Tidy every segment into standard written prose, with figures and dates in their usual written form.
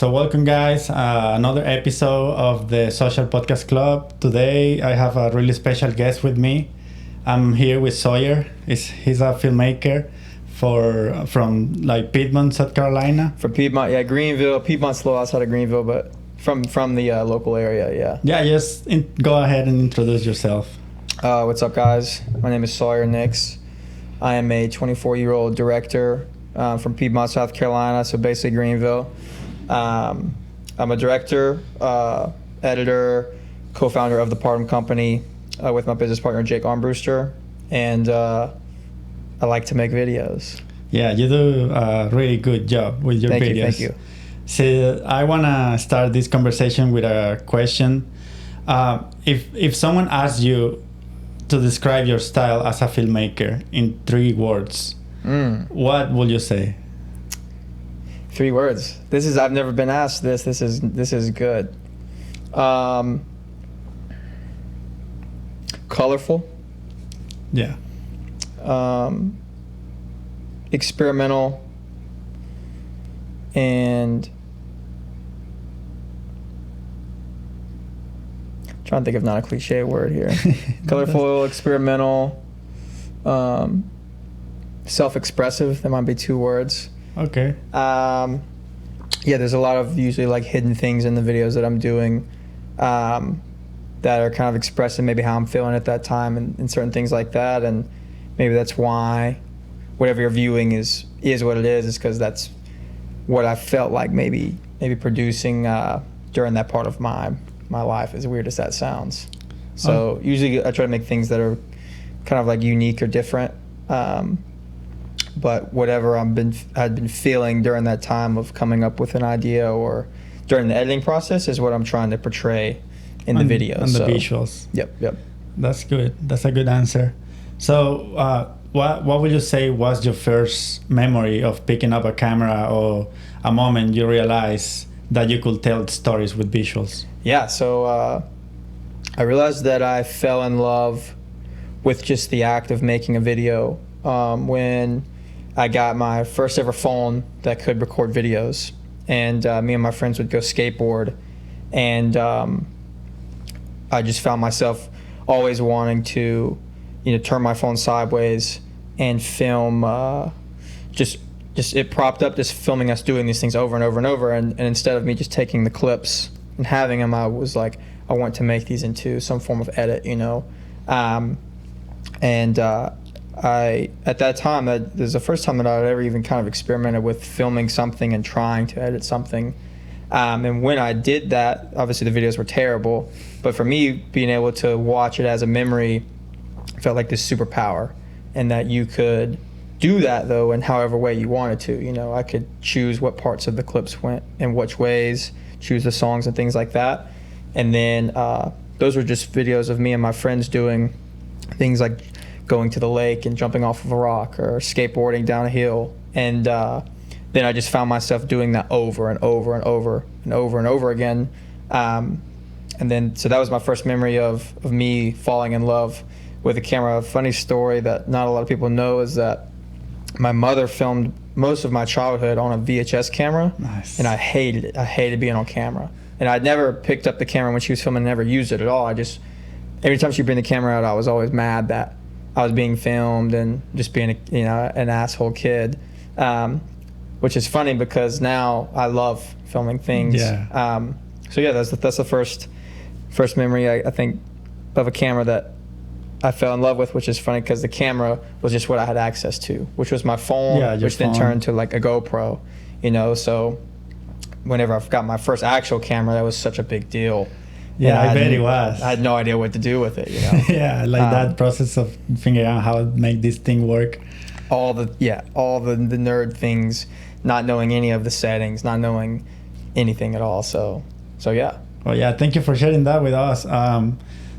So welcome guys, another episode of the Social Podcast Club. Today I have a really special guest with me. I'm here with Sawyer. He's a filmmaker from like Piedmont, South Carolina. From Piedmont, yeah, Greenville. Piedmont's a little outside of Greenville, but from the local area, yeah. Yeah, just go ahead and introduce yourself. What's up, guys? My name is Sawyer Nix. I am a 24-year-old director from Piedmont, South Carolina, so basically Greenville. I'm a director, editor, co-founder of the Partum Company with my business partner Jake Armbruster, and I like to make videos. Yeah, you do a really good job with your videos. Thank you. So I want to start this conversation with a question. If someone asks you to describe your style as a filmmaker in 3 words, what will you say? 3 words. I've never been asked this. This is good. Colorful. Yeah. Experimental. And trying to think of not a cliche word here. Colorful, experimental, self-expressive. That might be 2 words. Okay. Yeah, there's a lot of usually like hidden things in the videos that I'm doing that are kind of expressing maybe how I'm feeling at that time and certain things like that. And maybe that's why whatever you're viewing is what it is because that's what I felt like maybe producing during that part of my life, as weird as that sounds. So usually I try to make things that are kind of like unique or different. But whatever I'd been feeling during that time of coming up with an idea or during the editing process is what I'm trying to portray in the videos. And the visuals. Yep. That's good. That's a good answer. So what would you say was your first memory of picking up a camera or a moment you realized that you could tell stories with visuals? Yeah, so I realized that I fell in love with just the act of making a video when I got my first ever phone that could record videos, and me and my friends would go skateboard, and I just found myself always wanting to, turn my phone sideways and film. Just it propped up, just filming us doing these things over and over and over, and instead of me just taking the clips and having them, I was like, I want to make these into some form of edit, I at that time, that was the first time that I'd ever even kind of experimented with filming something and trying to edit something. And when I did that, obviously the videos were terrible, but for me, being able to watch it as a memory felt like this superpower, and that you could do that though in however way you wanted to. I could choose what parts of the clips went in which ways, choose the songs and things like that. And then those were just videos of me and my friends doing things like going to the lake and jumping off of a rock or skateboarding down a hill. And then I just found myself doing that over and over and over and over and over again. And then, so that was my first memory of me falling in love with a camera. A funny story that not a lot of people know is that my mother filmed most of my childhood on a VHS camera. Nice. And I hated it. I hated being on camera. And I'd never picked up the camera when she was filming, never used it at all. Every time she'd bring the camera out, I was always mad that I was being filmed and just being an asshole kid, which is funny because now I love filming things. Yeah. So yeah, that's the first memory I think of a camera that I fell in love with, which is funny because the camera was just what I had access to, which was my phone, which then turned to like a GoPro, So whenever I got my first actual camera, that was such a big deal. Yeah, I bet it was. I had no idea what to do with it, Yeah, like that process of figuring out how to make this thing work. All the nerd things, not knowing any of the settings, not knowing anything at all. So yeah. Well, yeah, thank you for sharing that with us.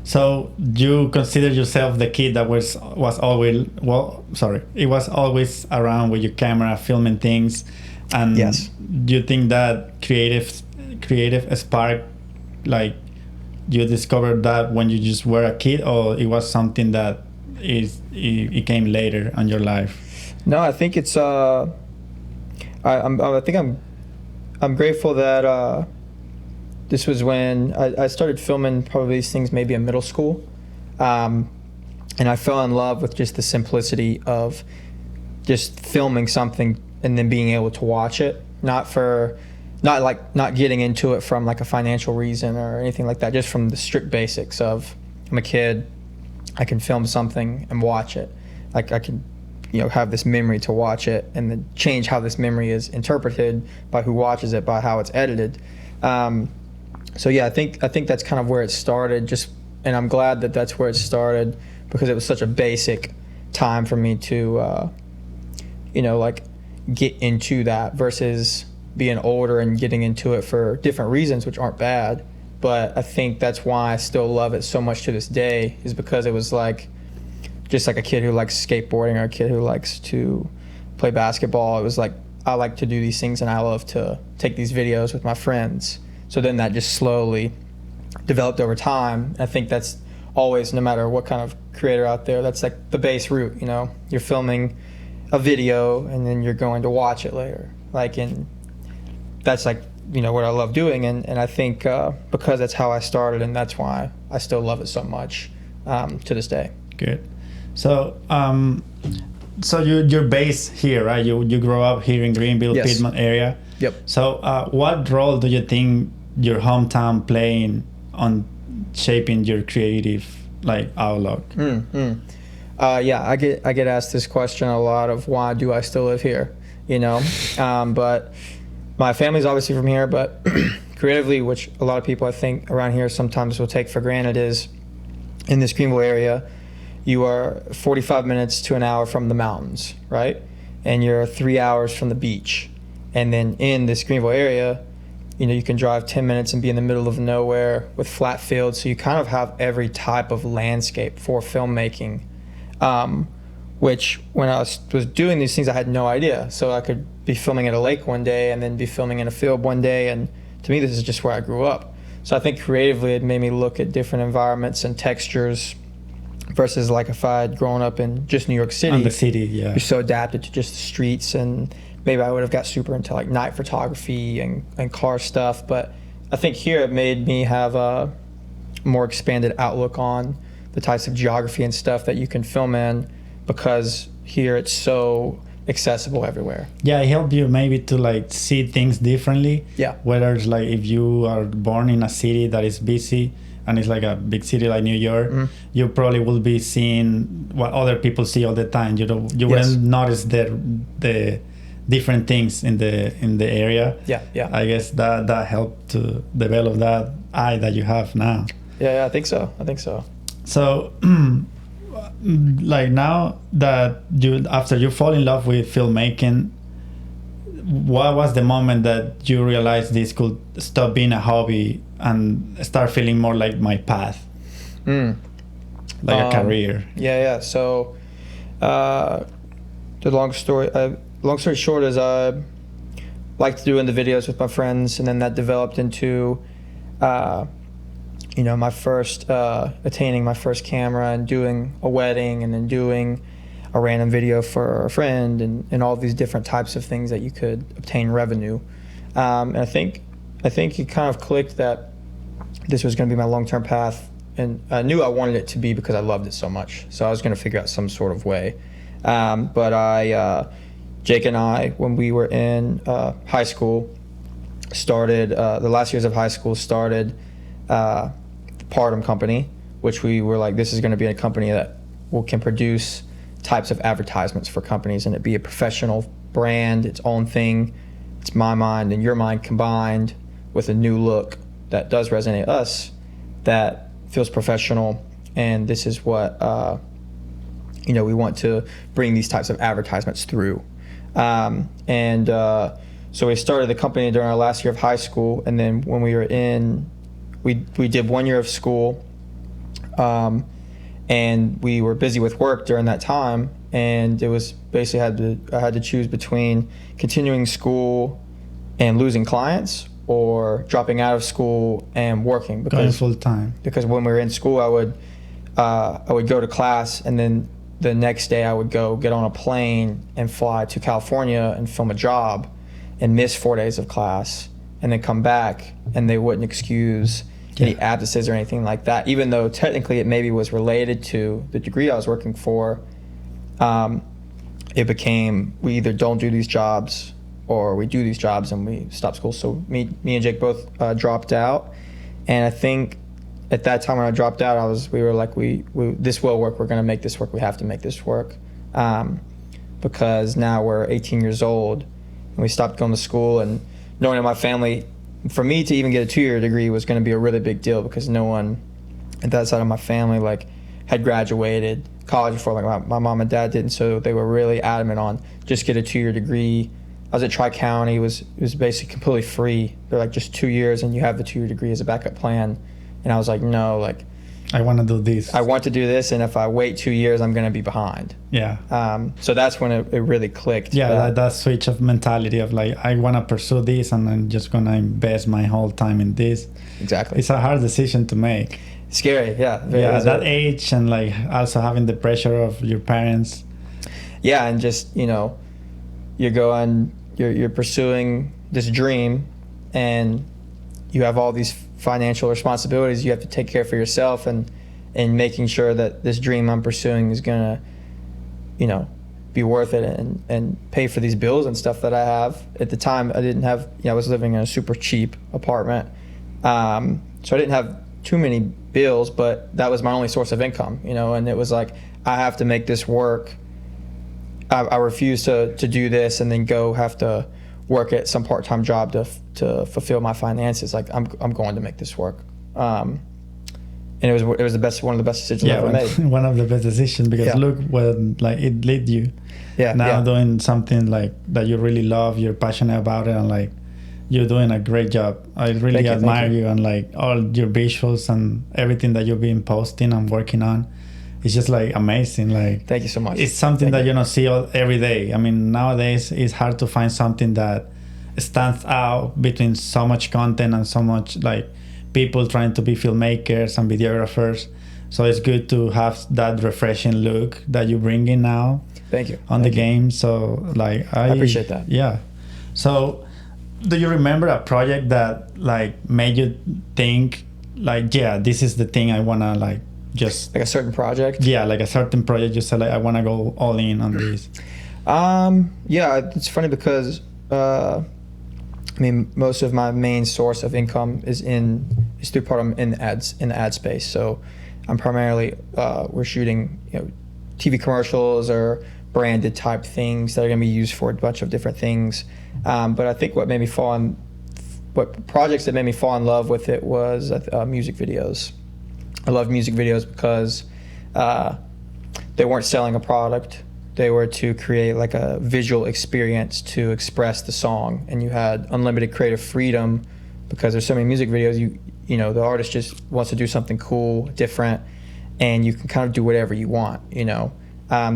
So you consider yourself the kid that was always it was always around with your camera filming things, and yes. Do you think that creative spark, like you discovered that when you just were a kid, or it was something that it came later on your life? No, I think it's I think I'm grateful that this was when I started filming probably these things maybe in middle school. And I fell in love with just the simplicity of just filming something and then being able to watch it, not getting into it from like a financial reason or anything like that, just from the strict basics of, I'm a kid, I can film something and watch it. Like I can, have this memory to watch it and then change how this memory is interpreted by who watches it, by how it's edited. So yeah, I think that's kind of where it started, and I'm glad that that's where it started, because it was such a basic time for me to, get into that versus being older and getting into it for different reasons, which aren't bad. But I think that's why I still love it so much to this day, is because it was just like a kid who likes skateboarding or a kid who likes to play basketball. It was like, I like to do these things and I love to take these videos with my friends. So then that just slowly developed over time. I think that's always, no matter what kind of creator out there, that's like the base route. You're filming a video and then you're going to watch it later. And that's what I love doing. And I think because that's how I started, and that's why I still love it so much to this day. Good. So you're based here, right? You grew up here in Greenville, Yes. Piedmont area. Yep. So what role do you think your hometown playing on shaping your creative outlook? Yeah, I get asked this question a lot of why do I still live here, but my family's obviously from here, but creatively, which a lot of people I think around here sometimes will take for granted, is in this Greenville area, you are 45 minutes to an hour from the mountains, right? And you're 3 hours from the beach. And then in this Greenville area, you can drive 10 minutes and be in the middle of nowhere with flat fields. So you kind of have every type of landscape for filmmaking, which when I was doing these things, I had no idea. So I could be filming at a lake one day and then be filming in a field one day. And to me, this is just where I grew up. So I think creatively, it made me look at different environments and textures versus if I had grown up in just New York City. On the city, yeah. You're so adapted to just the streets, and maybe I would have got super into night photography and car stuff. But I think here it made me have a more expanded outlook on the types of geography and stuff that you can film in, because here it's so accessible everywhere. Yeah, it helped you maybe to see things differently. Yeah. Whether it's if you are born in a city that is busy and it's a big city like New York, you probably will be seeing what other people see all the time. You wouldn't notice the different things in the area. Yeah. I guess that helped to develop that eye that you have now. Yeah, I think so. So now that after you fall in love with filmmaking, what was the moment that you realized this could stop being a hobby and start feeling more like my path, a career? Yeah. So the long story short is I liked doing the videos with my friends, and then that developed into my first attaining my first camera and doing a wedding, and then doing a random video for a friend, and all these different types of things that you could obtain revenue. And I think it kind of clicked that this was going to be my long-term path, and I knew I wanted it to be because I loved it so much. So I was going to figure out some sort of way. But Jake and I, when we were in high school, started the last years of high school, started the Partum Company, which we were this is going to be a company that can produce types of advertisements for companies, and it be a professional brand, its own thing. It's my mind and your mind combined with a new look that does resonate us, that feels professional. And this is what we want to bring these types of advertisements through. So we started the company during our last year of high school, and then when we were we did 1 year of school, and we were busy with work during that time, and it was basically I had to choose between continuing school and losing clients, or dropping out of school and working, Going full time. Because when we were in school, I would go to class, and then the next day I would go get on a plane and fly to California and film a job and miss 4 days of class. and then come back, and they wouldn't excuse any absences or anything like that, even though technically it maybe was related to the degree I was working for. It became, we either don't do these jobs or we do these jobs and we stop school. So me and Jake both dropped out, and I think at that time when I dropped out, we were like, we this will work. We're going to make this work. We have to make this work, because now we're 18 years old and we stopped going to school, and knowing that my family, for me to even get a 2-year degree was going to be a really big deal, because no one at that side of my family like had graduated college before. Like my mom and dad didn't, so they were really adamant on just get a 2-year degree. I was at Tri-County. It was basically completely free. They're like, just 2 years and you have the 2-year degree as a backup plan. And I was like, no, like, I want to do this. I want to do this, and if I wait 2 years, I'm going to be behind. Yeah. So that's when it really clicked. Yeah, that switch of mentality of like, I want to pursue this and I'm just going to invest my whole time in this. Exactly. It's a hard decision to make. Scary, yeah. Yeah, at that age, and like also having the pressure of your parents. Yeah, and just, you're pursuing this dream, and you have all these financial responsibilities you have to take care for yourself, and making sure that this dream I'm pursuing is gonna, be worth it and pay for these bills and stuff that I have. At the time, I didn't have, I was living in a super cheap apartment, so I didn't have too many bills, but that was my only source of income, and it was like, I have to make this work. I refuse to do this and then go have to work at some part-time job to fulfill my finances. Like, I'm going to make this work. And it was one of the best decisions I ever made. One of the best decisions, because look where like it led you. Doing something like that you really love, you're passionate about it, and like you're doing a great job. I really admire you, and like all your visuals and everything that you've been posting and working on. It's just like amazing. Like, thank you so much. It's something that you don't see every day. I mean, nowadays it's hard to find something that stands out between so much content and so much like people trying to be filmmakers and videographers. So it's good to have that refreshing look that you bring in now. Thank you. On the game. So like I appreciate that. Yeah. So do you remember a project that like made you think like, yeah, this is the thing I wanna like just like a certain project? Yeah, like a certain project you said like I wanna go all in on this. Yeah, it's funny because I mean, most of my main source of income is through Partum in the ad space. So I'm primarily we're shooting TV commercials or branded type things that are going to be used for a bunch of different things. But I think what projects that made me fall in love with it was music videos. I love music videos because they weren't selling a product. They were to create like a visual experience to express the song, and you had unlimited creative freedom because there's so many music videos. You know, the artist just wants to do something cool, different, and you can kind of do whatever you want.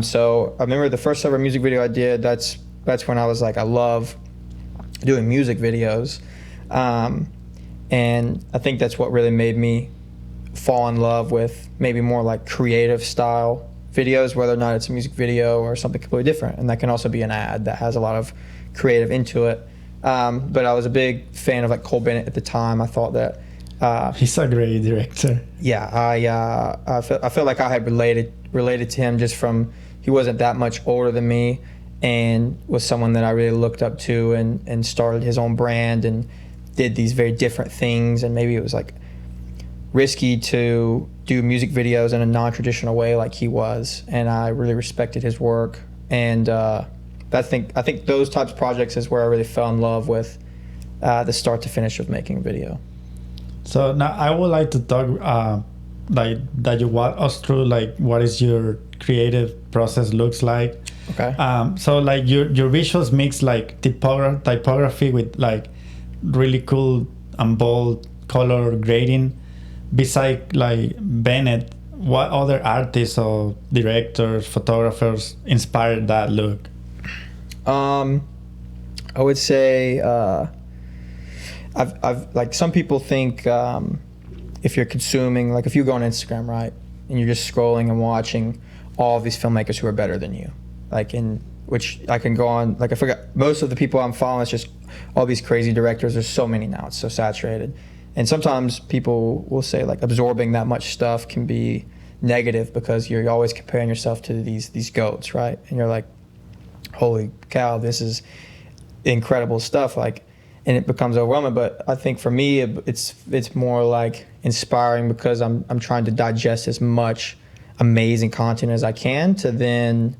So I remember the first ever music video I did. That's when I was like, I love doing music videos, and I think that's what really made me fall in love with maybe more like creative style videos, whether or not it's a music video or something completely different. And that can also be an ad that has a lot of creative into it. But I was a big fan of like Cole Bennett at the time. I thought that he's a great director. Yeah, I felt like I had related to him just from, he wasn't that much older than me and was someone that I really looked up to, and started his own brand and did these very different things. And maybe it was like risky to do music videos in a non-traditional way like he was, and I really respected his work. And I think those types of projects is where I really fell in love with the start to finish of making a video. So now I would like to talk like that you walk us through like what is your creative process looks like. Okay. So like your visuals mix like typography with like really cool and bold color grading. Besides like Bennett, what other artists or directors, photographers inspired that look? I would say I've like, some people think if you're consuming, like if you go on Instagram, right, and you're just scrolling and watching all of these filmmakers who are better than you, like, and which I can go on. Like I forgot most of the people I'm following. It's just all these crazy directors. There's so many now. It's so saturated. And sometimes people will say like absorbing that much stuff can be negative because you're always comparing yourself to these goats, right? And you're like, holy cow, this is incredible stuff. Like, and it becomes overwhelming. But I think for me, it's more like inspiring because I'm trying to digest as much amazing content as I can to then,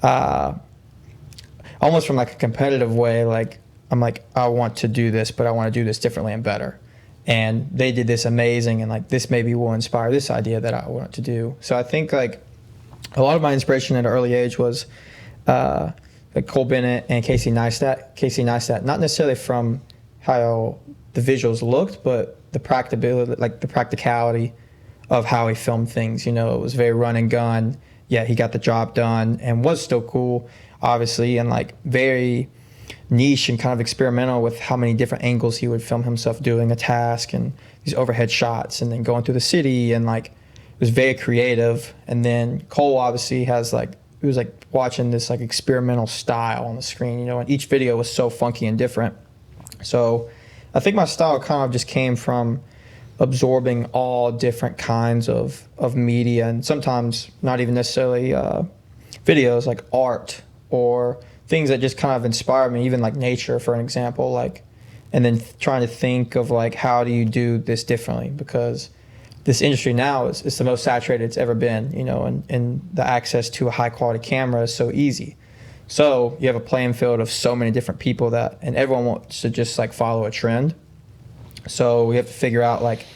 almost from like a competitive way, like I'm like, I want to do this, but I want to do this differently and better. And they did this amazing, and like this maybe will inspire this idea that I want to do. So I think like a lot of my inspiration at an early age was like Cole Bennett and Casey Neistat, not necessarily from how the visuals looked, but the practicality of how he filmed things. You know, it was very run and gun. Yeah, he got the job done and was still cool, obviously, and like very niche and kind of experimental with how many different angles he would film himself doing a task and these overhead shots and then going through the city, and like it was very creative. And then Cole obviously has like, it was like watching this like experimental style on the screen, you know, and each video was so funky and different. So I think my style kind of just came from absorbing all different kinds of media, and sometimes not even necessarily videos, like art or things that just kind of inspire me, even like nature, for an example, like, and then trying to think of like, how do you do this differently? Because this industry now is the most saturated it's ever been, you know, and the access to a high quality camera is so easy. So you have a playing field of so many different people and everyone wants to just like follow a trend. So we have to figure out like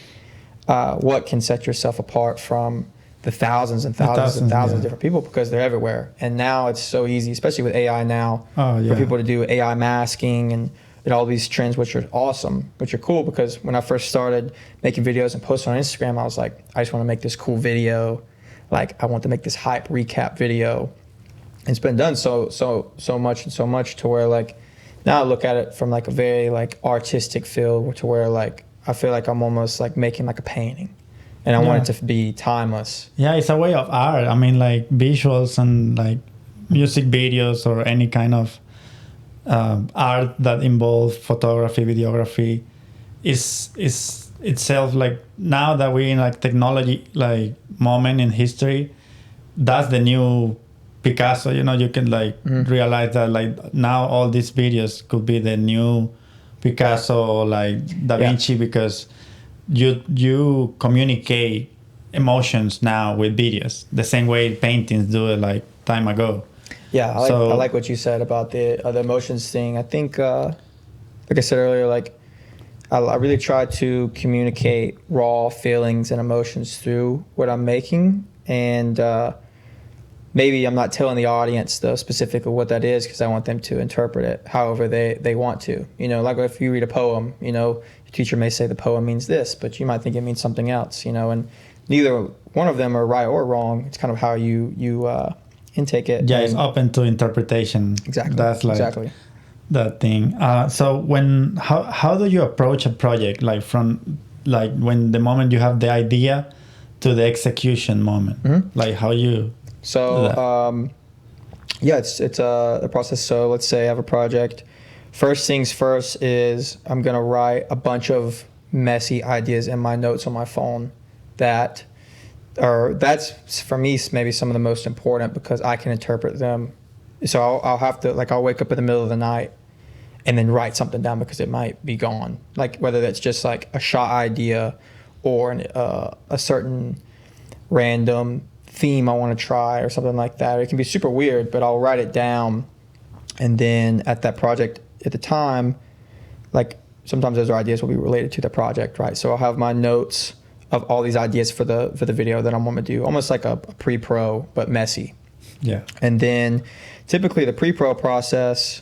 what can set yourself apart from the thousands and thousands and thousands of different people, because they're everywhere. And now it's so easy, especially with AI now, for people to do AI masking and all these trends, which are awesome, which are cool. Because when I first started making videos and posting on Instagram, I was like, I just want to make this cool video. Like, I want to make this hype recap video. And it's been done so much to where like now I look at it from like a very like artistic feel, to where like I feel like I'm almost like making like a painting. And I want it to be timeless. Yeah, it's a way of art. I mean, like visuals and like music videos or any kind of art that involves photography, videography is itself like, now that we're in like technology like moment in history, that's the new Picasso. You know, you can like realize that like now all these videos could be the new Picasso, like Da Vinci, because you communicate emotions now with videos the same way paintings do it like time ago. Yeah, I like what you said about the emotions thing. I think, like I said earlier, like I really try to communicate raw feelings and emotions through what I'm making, and maybe I'm not telling the audience though specifically what that is, because I want them to interpret it however they want to. You know, like if you read a poem, you know, your teacher may say the poem means this, but you might think it means something else. You know, and neither one of them are right or wrong. It's kind of how you intake it. Yeah, it's open to interpretation. Exactly. That's like that thing. So how do you approach a project, like from like when the moment you have the idea to the execution moment? Like how you it's a process. So let's say I have a project. First things first is I'm gonna write a bunch of messy ideas in my notes on my phone that's for me maybe some of the most important, because I can interpret them. So I'll have to, like, I'll wake up in the middle of the night and then write something down because it might be gone. Like whether that's just like a shot idea or a certain random theme I want to try or something like that. It can be super weird, but I'll write it down. And then at that project at the time, like sometimes those ideas will be related to the project, right? So I'll have my notes of all these ideas for the video that I want to do, almost like a pre-pro, but messy. Yeah. And then typically the pre-pro process,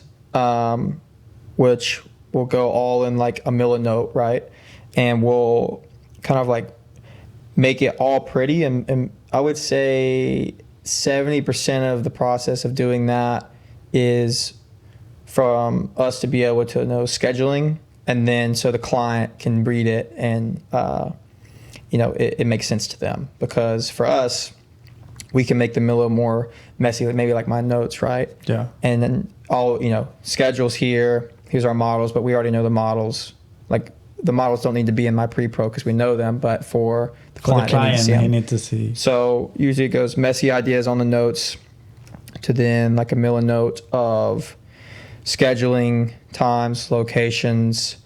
which will go all in like a Milanote, right? And we'll kind of like make it all pretty. And I would say 70% of the process of doing that is from us to be able to know scheduling, and then so the client can read it and it makes sense to them. Because for us, we can make them a little more messy, like maybe like my notes, right? Yeah. And then schedules here, here's our models, but we already know the models. Like the models don't need to be in my pre-pro because we know them, but for the client, they need to see. So usually it goes messy ideas on the notes to then like a note of scheduling, times, locations,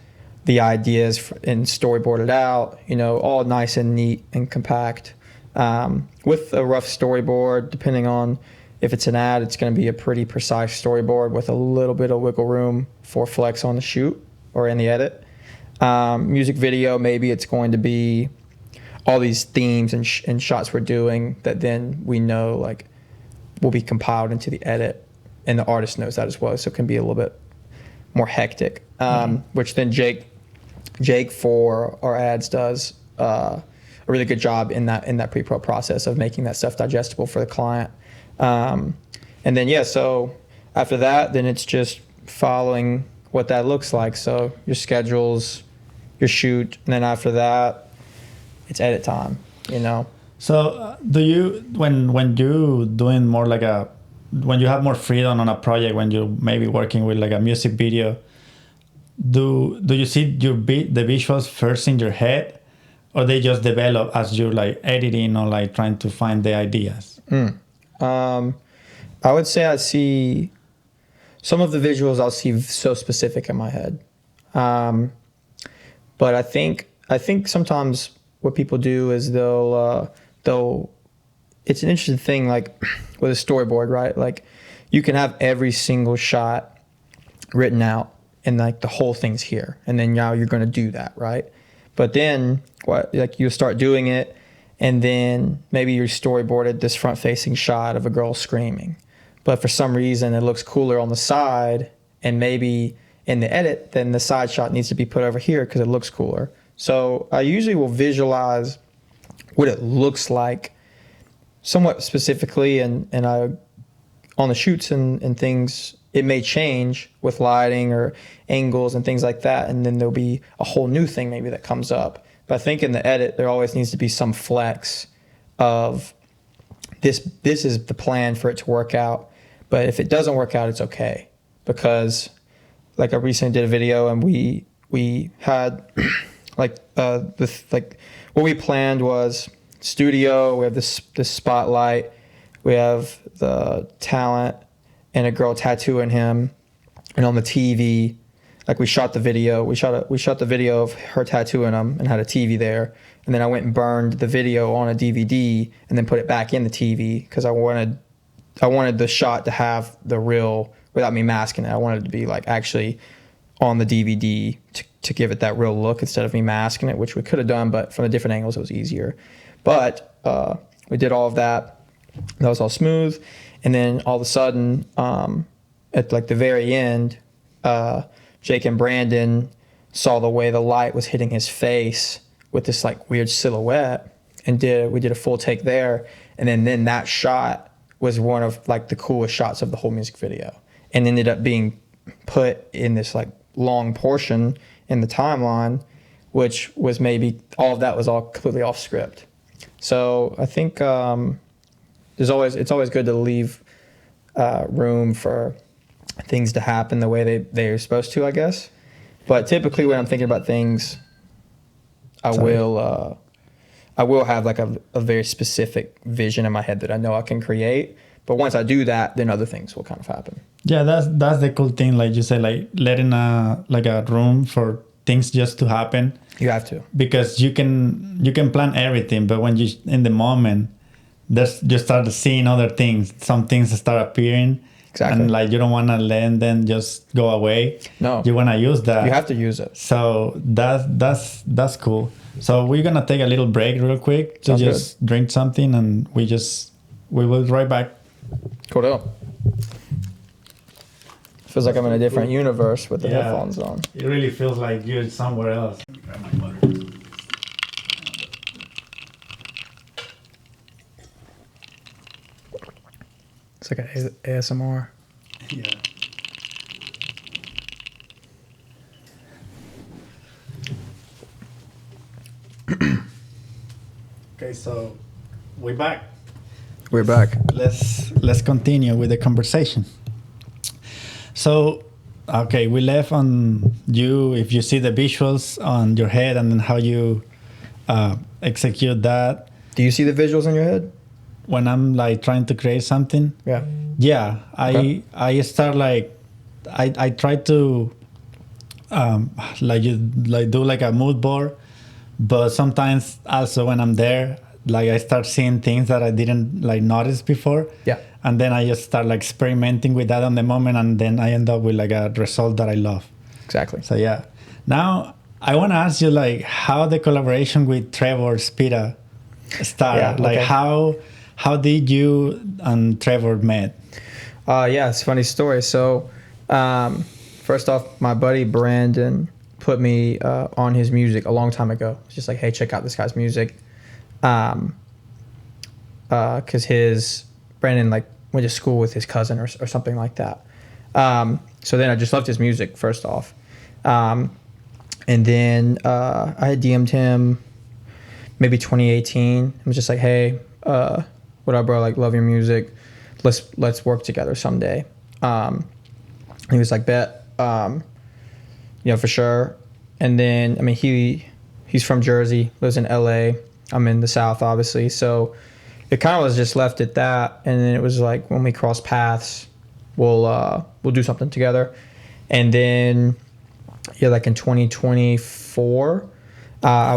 the ideas and storyboarded out, all nice and neat and compact. With a rough storyboard, depending on if it's an ad, it's going to be a pretty precise storyboard with a little bit of wiggle room for flex on the shoot or in the edit. Music video, maybe it's going to be all these themes and shots we're doing that then we know like will be compiled into the edit, and the artist knows that as well, so it can be a little bit more hectic. Which then Jake for our ads does a really good job in that pre-pro process of making that stuff digestible for the client. And then so after that, then it's just following what that looks like. So your schedules, your shoot, and then after that, it's edit time. So do you when you doing more like when you have more freedom on a project, when you're maybe working with like a music video, do you see the visuals first in your head, or they just develop as you're like editing or like trying to find the ideas? I would say I see some of the visuals I'll see so specific in my head. But I think sometimes what people do is they'll it's an interesting thing, like with a storyboard, right? Like you can have every single shot written out and like the whole thing's here, and then now you're going to do that, right? But then you start doing it, and then maybe you storyboarded this front facing shot of a girl screaming, but for some reason it looks cooler on the side, and maybe in the edit then the side shot needs to be put over here because it looks cooler. So I usually will visualize what it looks like somewhat specifically, and I on the shoots and things, it may change with lighting or angles and things like that, and then there'll be a whole new thing maybe that comes up. But I think in the edit there always needs to be some flex of this is the plan for it to work out, but if it doesn't work out, it's okay. Because like I recently did a video, and we had what we planned was studio, we have this spotlight, we have the talent and a girl tattooing him, and on the TV, like we shot the video of her tattooing him and had a TV there, and then I went and burned the video on a DVD and then put it back in the TV because I wanted the shot to have the real, without me masking it, I wanted it to be like actually on the DVD to give it that real look instead of me masking it, which we could have done, but from the different angles it was easier. But we did all of that. That was all smooth. And then all of a sudden, at like the very end, Jake and Brandon saw the way the light was hitting his face with this like weird silhouette, and we did a full take there. And then that shot was one of like the coolest shots of the whole music video, and ended up being put in this like long portion in the timeline, which was maybe all of that was all completely off script. So I think it's always good to leave room for things to happen the way they're supposed to, I guess. But typically when I'm thinking about things, I will have like a very specific vision in my head that I know I can create. But once I do that, then other things will kind of happen. Yeah, that's the cool thing. Like you say, like letting a room for things just to happen. You have to, because you can plan everything, but when you in the moment, you start seeing other things. Some things start appearing. Exactly. And like you don't want to let them just go away. No. You want to use that. You have to use it. So that's cool. So we're gonna take a little break real quick to just drink something, and we will be right back. Cool deal. Feels like I'm in a different universe with the headphones on. It really feels like you're somewhere else. Grab my water. It's like an ASMR. Yeah. Okay, so we're back. We're back. Let's continue with the conversation. So, okay, we left on you. If you see the visuals on your head and then how you execute that. Do you see the visuals in your head? When I'm like trying to create something. Yeah. Yeah, Okay. I start like I try to do like a mood board, but sometimes also when I'm there, like I start seeing things that I didn't like notice before. Yeah. And then I just start like experimenting with that on the moment, and then I end up with like a result that I love. Exactly. So yeah. Now I want to ask you like how the collaboration with Trevor Spitta started. Yeah, Like okay. how did you and Trevor met? Yeah, it's a funny story. So, first off, my buddy Brandon put me on his music a long time ago. It's just like, hey, check out this guy's music. Because Brandon like went to school with his cousin or something like that. So then I just loved his music first off. And then I had DM'd him maybe 2018. I was just like, hey, what up, bro? Like, love your music. Let's work together someday. He was like, bet, for sure. And then, I mean, he's from Jersey, lives in LA. I'm in the South, obviously. So it kind of was just left at that. And then it was like, when we cross paths, we'll do something together. And then, like in 2024, I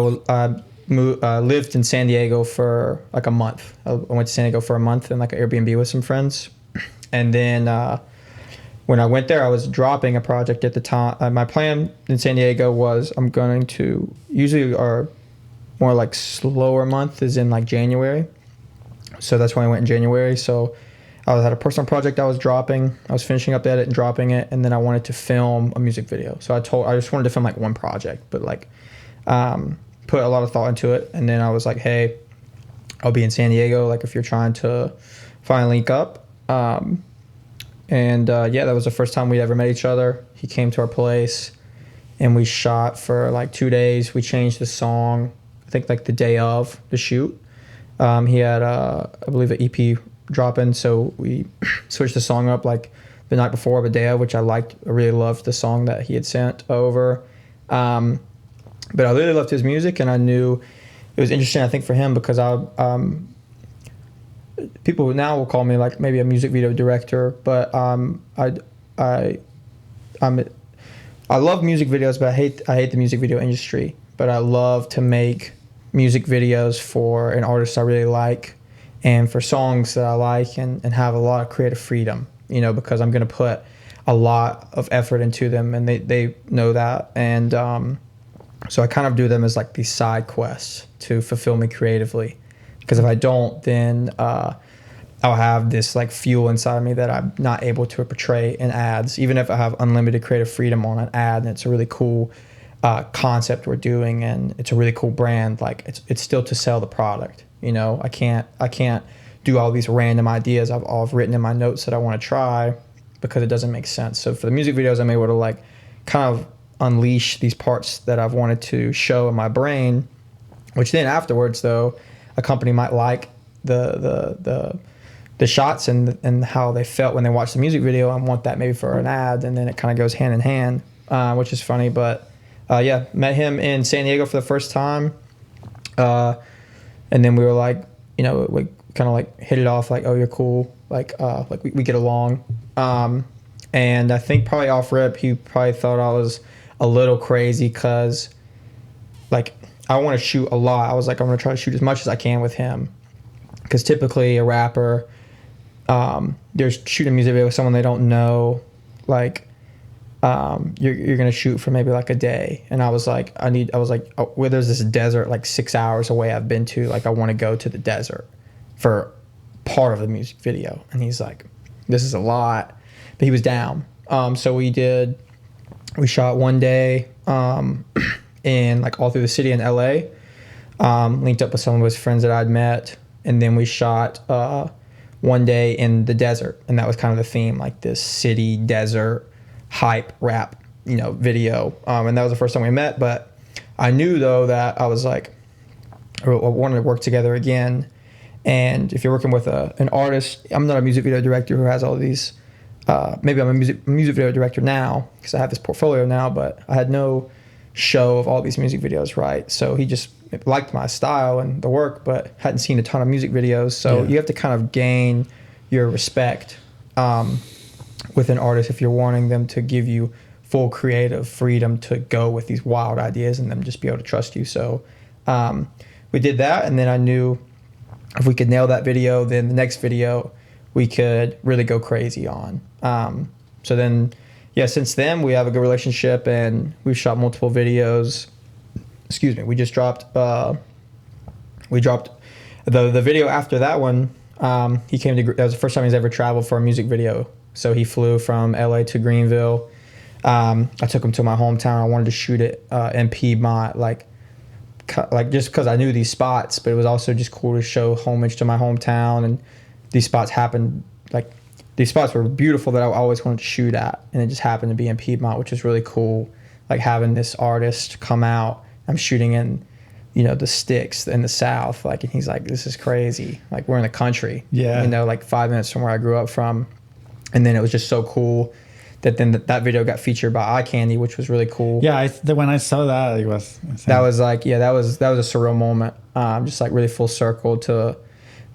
lived in San Diego for like a month. I went to San Diego for a month in like an Airbnb with some friends. And then when I went there, I was dropping a project at the time. My plan in San Diego was I'm going to, usually our more like slower month is in like January. So that's when I went in January. So I had a personal project I was dropping. I was finishing up the edit and dropping it. And then I wanted to film a music video. So I just wanted to film like one project, but like put a lot of thought into it. And then I was like, hey, I'll be in San Diego. Like if you're trying to finally link up. That was the first time we ever met each other. He came to our place and we shot for like 2 days. We changed the song, I think like the day of the shoot. He had, I believe, an EP dropping. So we switched the song up like the night before, the day of, which I liked. I really loved the song that he had sent over. But I really loved his music, and I knew it was interesting, I think, for him because people now will call me like maybe a music video director, but I love music videos, but I hate the music video industry. But I love to make music videos for an artist I really like and for songs that I like and have a lot of creative freedom, because I'm going to put a lot of effort into them, and they know that. And so I kind of do them as like these side quests to fulfill me creatively. Because if I don't, then I'll have this like fuel inside of me that I'm not able to portray in ads. Even if I have unlimited creative freedom on an ad and it's a really cool concept we're doing and it's a really cool brand, like it's still to sell the product. I can't do all these random ideas I've written in my notes that I want to try because it doesn't make sense. So for the music videos, I'm able to like kind of unleash these parts that I've wanted to show in my brain, which then afterwards though, a company might like the shots and how they felt when they watched the music video and want that maybe for an ad, and then it kind of goes hand in hand, which is funny. But met him in San Diego for the first time, and then we were like, we kind of like hit it off, like, oh, you're cool, like we get along, and I think probably off rip he probably thought I was a little crazy because like I want to shoot a lot. I was like, I'm going to try to shoot as much as I can with him. Because typically a rapper, they're shooting a music video with someone they don't know. Like, you're going to shoot for maybe like a day. And I was like, where there's this desert like 6 hours away I've been to, like I want to go to the desert for part of the music video. And he's like, this is a lot. But he was down. So we shot one day, in like all through the city in LA, linked up with some of his friends that I'd met, and then we shot one day in the desert, and that was kind of the theme, like this city desert hype rap video, and that was the first time we met. But I knew though that I was like, I wanted to work together again, And if you're working with an artist, I'm not a music video director who has all these. Maybe I'm a music video director now because I have this portfolio now, but I had no show of all these music videos, right? So he just liked my style and the work, but hadn't seen a ton of music videos. So you have to kind of gain your respect with an artist if you're wanting them to give you full creative freedom to go with these wild ideas and them just be able to trust you. So we did that, and then I knew if we could nail that video, then the next video we could really go crazy on. So then, since then we have a good relationship and we've shot multiple videos. Excuse me, we just dropped, we dropped the video after that one. He came to, that was the first time he's ever traveled for a music video. So he flew from LA to Greenville. I took him to my hometown. I wanted to shoot it in Piedmont, like just because I knew these spots, but it was also just cool to show homage to my hometown. And these spots happened, like these spots were beautiful that I always wanted to shoot at, and it just happened to be in Piedmont, which is really cool. Like having this artist come out, I'm shooting in, the sticks in the South, like, and he's like, this is crazy. Like we're in the country, like 5 minutes from where I grew up from. And then it was just so cool that then that video got featured by Eye Candy, which was really cool. Yeah, when I saw that, it was insane. That was like, that was a surreal moment. Just like really full circle to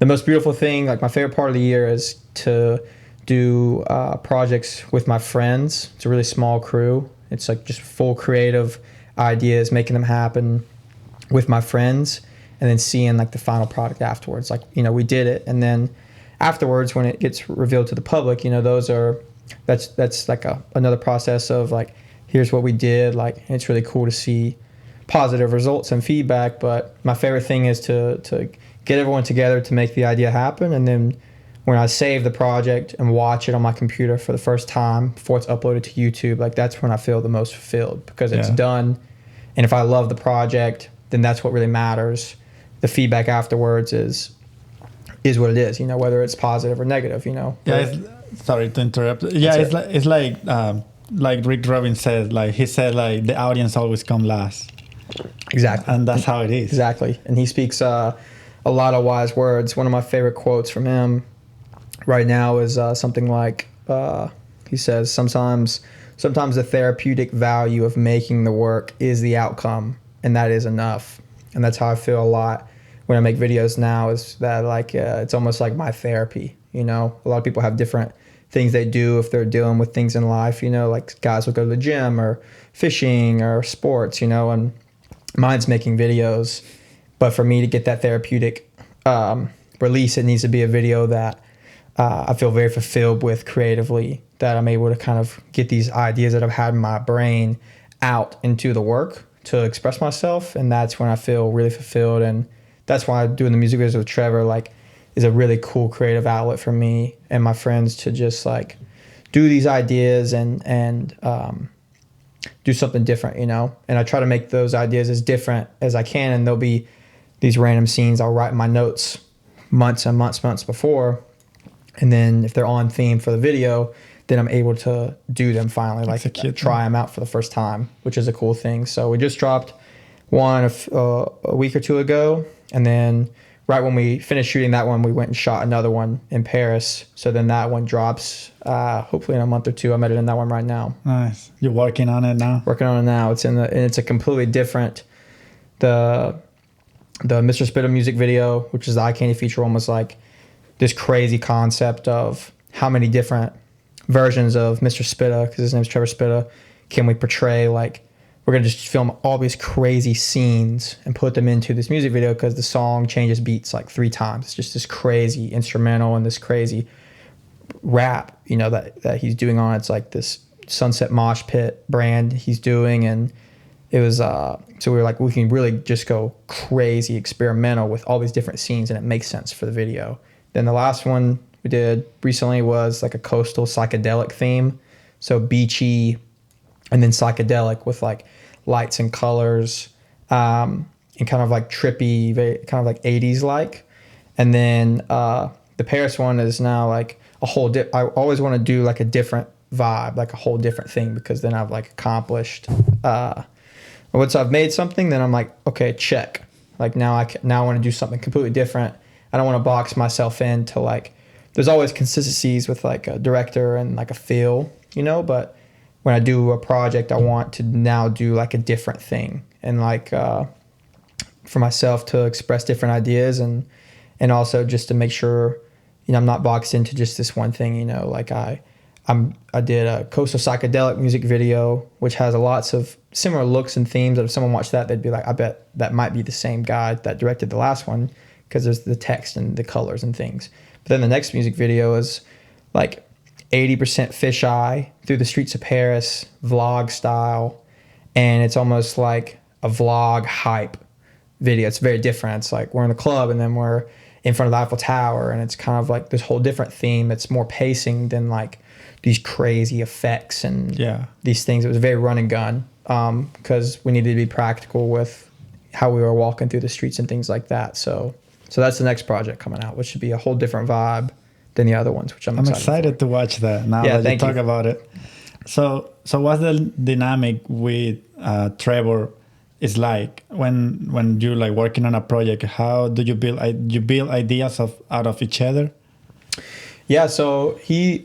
the most beautiful thing. Like my favorite part of the year is to do projects with my friends. It's a really small crew. It's like just full creative ideas, making them happen with my friends, and then seeing like the final product afterwards. Like, we did it, and then afterwards when it gets revealed to the public, that's like another process of like, here's what we did. Like, it's really cool to see positive results and feedback. But my favorite thing is to get everyone together to make the idea happen. And then when I save the project and watch it on my computer for the first time before it's uploaded to YouTube, like that's when I feel the most fulfilled, because it's done. And if I love the project, then that's what really matters. The feedback afterwards is what it is, whether it's positive or negative, Yeah, sorry to interrupt. Yeah, it's like Rick Rubin said, like he said, like the audience always come last. Exactly. And that's how it is. Exactly. And he speaks a lot of wise words. One of my favorite quotes from him right now is something like, he says, sometimes the therapeutic value of making the work is the outcome, and that is enough. And that's how I feel a lot when I make videos now, is that like it's almost like my therapy. A lot of people have different things they do if they're dealing with things in life. Like guys will go to the gym or fishing or sports. And mine's making videos. But for me to get that therapeutic release, it needs to be a video that I feel very fulfilled with creatively. That I'm able to kind of get these ideas that I've had in my brain out into the work to express myself, and that's when I feel really fulfilled. And that's why doing the music videos with Trevor like is a really cool creative outlet for me and my friends to just like do these ideas and do something different, And I try to make those ideas as different as I can, and there'll be these random scenes I'll write in my notes months and months before, and then if they're on theme for the video, then I'm able to do them finally, like try them out for the first time, which is a cool thing. So we just dropped one a week or two ago, and then right when we finished shooting that one, we went and shot another one in Paris. So then that one drops hopefully in a month or two. I'm editing that one right now. Nice. You're working on it now? Working on it now. It's a completely different, the Mr. Spitta music video, which is the Eye Candy feature one, was like this crazy concept of how many different versions of Mr. Spitta, because his name is Trevor Spitta, can we portray. Like, we're going to just film all these crazy scenes and put them into this music video, because the song changes beats like 3 times. It's just this crazy instrumental and this crazy rap, that he's doing on. It's like this Sunset Mosh Pit brand he's doing. And it was, so we were like, we can really just go crazy experimental with all these different scenes, and it makes sense for the video. Then the last one we did recently was like a coastal psychedelic theme. So beachy and then psychedelic with like lights and colors, and kind of like trippy, very kind of like 80s like. And then the Paris one is now like a whole I always want to do like a different vibe, like a whole different thing, because then I've like accomplished once I've made something, then I'm like, okay, check. Like now I want to do something completely different. I don't want to box myself into like, there's always consistencies with like a director and like a feel, but when I do a project, I want to now do like a different thing and like for myself to express different ideas and also just to make sure, I'm not boxed into just this one thing, like I did a coastal psychedelic music video, which has lots of similar looks and themes. If someone watched that, they'd be like, I bet that might be the same guy that directed the last one, because there's the text and the colors and things. But then the next music video is like 80% fisheye through the streets of Paris, vlog style. And it's almost like a vlog hype video. It's very different. It's like we're in a club and then we're in front of the Eiffel Tower, and it's kind of like this whole different theme. It's more pacing than like these crazy effects and these things. It was very run and gun because we needed to be practical with how we were walking through the streets and things like that. So that's the next project coming out, which should be a whole different vibe than the other ones, which I'm excited to watch that now that you talk about it. So what's the dynamic with Trevor is like when you're like working on a project? How do you build ideas out of each other? Yeah, so he's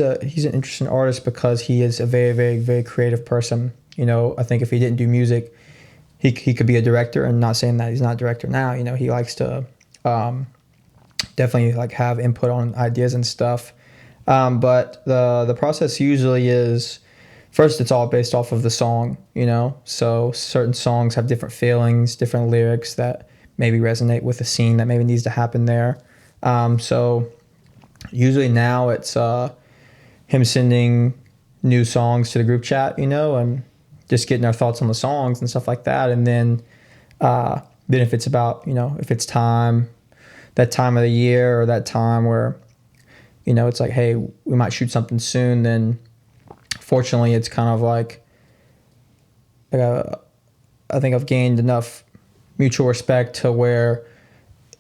an interesting artist because he is a very, very, very creative person. I think if he didn't do music, he could be a director, and not saying that he's not a director now. He likes to definitely like have input on ideas and stuff. But the process usually is, first it's all based off of the song, so certain songs have different feelings, different lyrics that maybe resonate with a scene that maybe needs to happen there. So usually now it's him sending new songs to the group chat, and just getting our thoughts on the songs and stuff like that. And then if it's about, if it's that time of the year or that time where, it's like, hey, we might shoot something soon, then fortunately it's kind of like I think I've gained enough mutual respect to where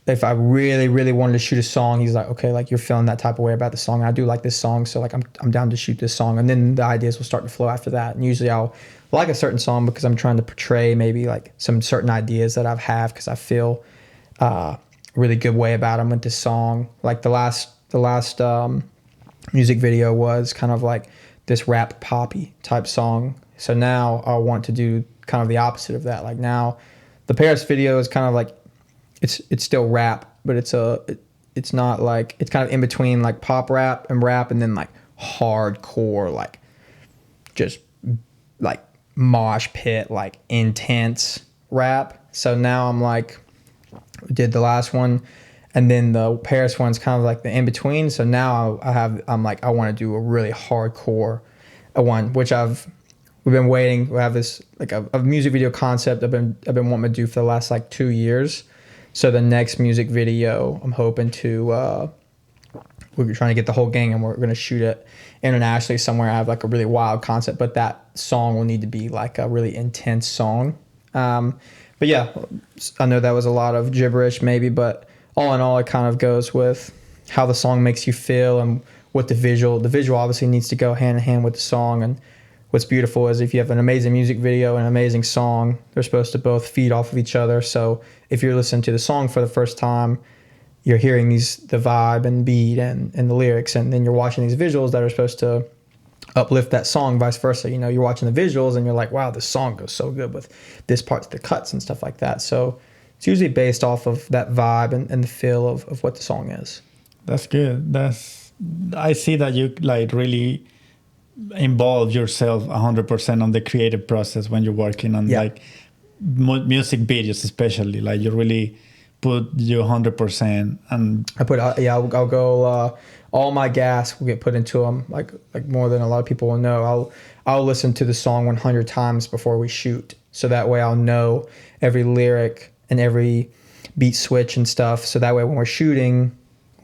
if I really, really wanted to shoot a song, he's like, okay, like you're feeling that type of way about the song. I do like this song, so like I'm down to shoot this song. And then the ideas will start to flow after that. And usually I'll like a certain song because I'm trying to portray maybe like some certain ideas that I've have because I feel a really good way about them with this song. Like the last music video was kind of like this rap poppy type song. So now I want to do kind of the opposite of that. Like now the Paris video is kind of like, it's still rap, but it's not like, it's kind of in between like pop rap and then like hardcore, like just like mosh pit, like intense rap. So now I'm like, did the last one, and then the Paris one's kind of like the in between. So now I'm like, I want to do a really hardcore one, which we've been waiting. We have this like a music video concept I've been wanting to do for the last like 2 years. So the next music video, I'm hoping to, we're trying to get the whole gang and we're going to shoot it internationally somewhere. I have like a really wild concept, but that song will need to be like a really intense song. But yeah, I know that was a lot of gibberish maybe, but all in all, it kind of goes with how the song makes you feel and what the visual obviously needs to go hand in hand with the song. And what's beautiful is if you have an amazing music video and an amazing song, they're supposed to both feed off of each other. So if you're listening to the song for the first time, you're hearing the vibe and beat and the lyrics, and then you're watching these visuals that are supposed to uplift that song, vice versa. You're watching the visuals and you're like, wow, this song goes so good with this part, the cuts and stuff like that. So it's usually based off of that vibe and the feel of what the song is. That's good. I see that you like really involve yourself 100% on the creative process when you're working on like music videos, especially. Like you really put your 100%. And I'll go. All my gas will get put into them, like more than a lot of people will know. I'll listen to the song 100 times before we shoot, so that way I'll know every lyric and every beat switch and stuff. So that way when we're shooting,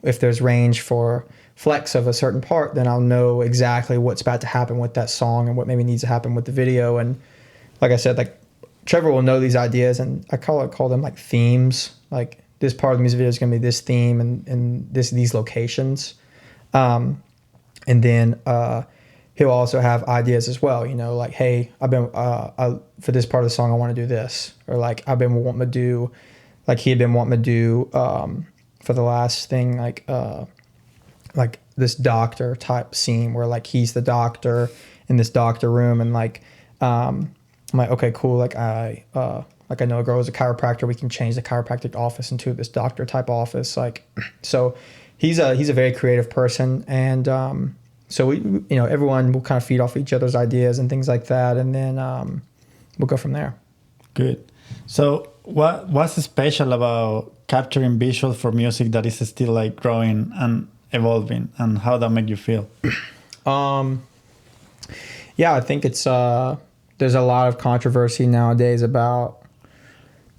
if there's range for flex of a certain part, then I'll know exactly what's about to happen with that song and what maybe needs to happen with the video. And like I said, like Trevor will know these ideas, and I call them like themes. Like this part of the music video is going to be this theme and these locations. And then he'll also have ideas as well, like, hey, I've been for this part of the song I want to do this, or like I've been wanting to do like he had been wanting to do for the last thing, like this doctor type scene where like he's the doctor in this doctor room, and like I'm like, okay, cool. Like I know a girl who's a chiropractor. We can change the chiropractic office into this doctor type office. Like, so he's a very creative person, and so we, you know, everyone will kind of feed off each other's ideas and things like that, and then we'll go from there. Good. So what's special about capturing visuals for music that is still like growing and evolving, and how that make you feel? Yeah, I think it's there's a lot of controversy nowadays about,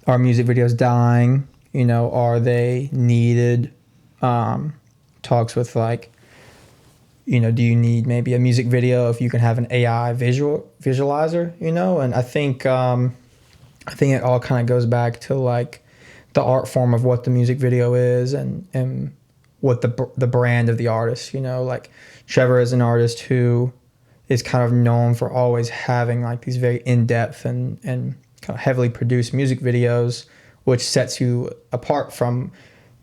are music videos dying? You know, are they needed? Talks with like, you know, do you need maybe a music video if you can have an AI visualizer? You know, and I think it all kind of goes back to like the art form of what the music video is, and what the brand of the artist. You know, like Trevor is an artist who is kind of known for always having like these very in-depth and kind of heavily produced music videos, which sets you apart from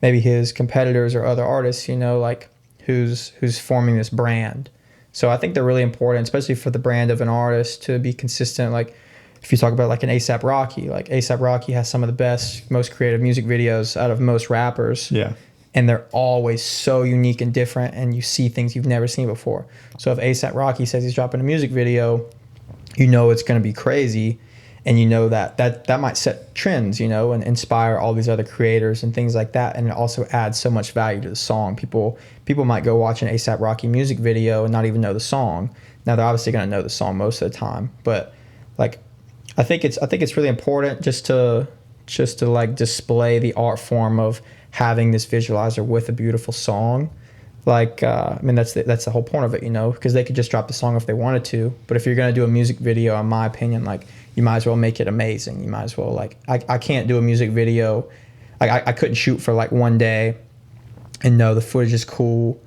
maybe his competitors or other artists, you know, like who's forming this brand. So I think they're really important, especially for the brand of an artist, to be consistent. Like if you talk about like an A$AP Rocky, like A$AP Rocky has some of the best, most creative music videos out of most rappers. Yeah. And they're always so unique and different, and you see things you've never seen before. So if A$AP Rocky says he's dropping a music video, you know it's going to be crazy, and you know that might set trends, you know, and inspire all these other creators and things like that. And it also adds so much value to the song. People might go watch an A$AP Rocky music video and not even know the song. Now they're obviously going to know the song most of the time, but like I think it's really important just to like display the art form of having this visualizer with a beautiful song. Like, I mean, that's the whole point of it, you know, because they could just drop the song if they wanted to. But if you're going to do a music video, in my opinion, like you might as well make it amazing. You might as well, like, I can't do a music video. I couldn't shoot for like one day and know the footage is cool.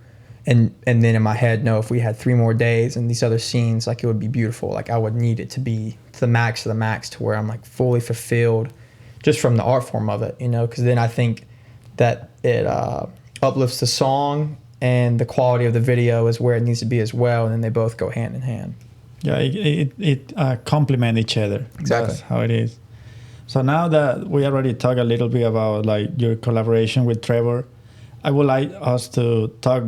And then in my head, no, if we had 3 more days and these other scenes, like it would be beautiful. Like I would need it to be to the max to where I'm like fully fulfilled just from the art form of it, you know, because then I think that it uplifts the song, and the quality of the video is where it needs to be as well, and then they both go hand in hand. Yeah, it complement each other. Exactly. That's how it is. So now that we already talked a little bit about like your collaboration with Trevor, I would like us to talk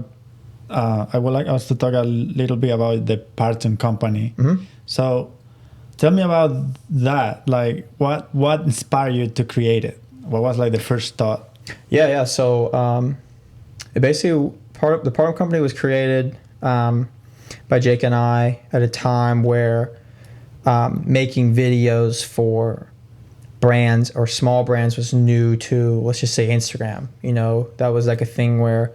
a little bit about the Partum Company. Mm-hmm. So tell me about that. Like what inspired you to create it? What was like the first thought? Yeah. So it basically the Partum Company was created by Jake and I at a time where making videos for brands or small brands was new to, let's just say, Instagram. You know, that was like a thing where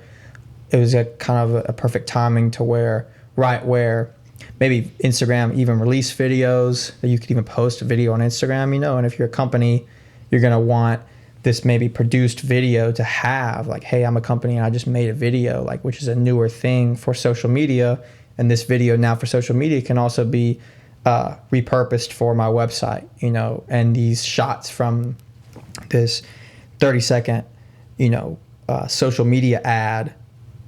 it was a kind of a perfect timing to where maybe Instagram even released videos that you could even post a video on Instagram, you know, and if you're a company, you're going to want this maybe produced video to have like, hey, I'm a company and I just made a video, like, which is a newer thing for social media. And this video now for social media can also be repurposed for my website, you know, and these shots from this 30-second, you know, social media ad,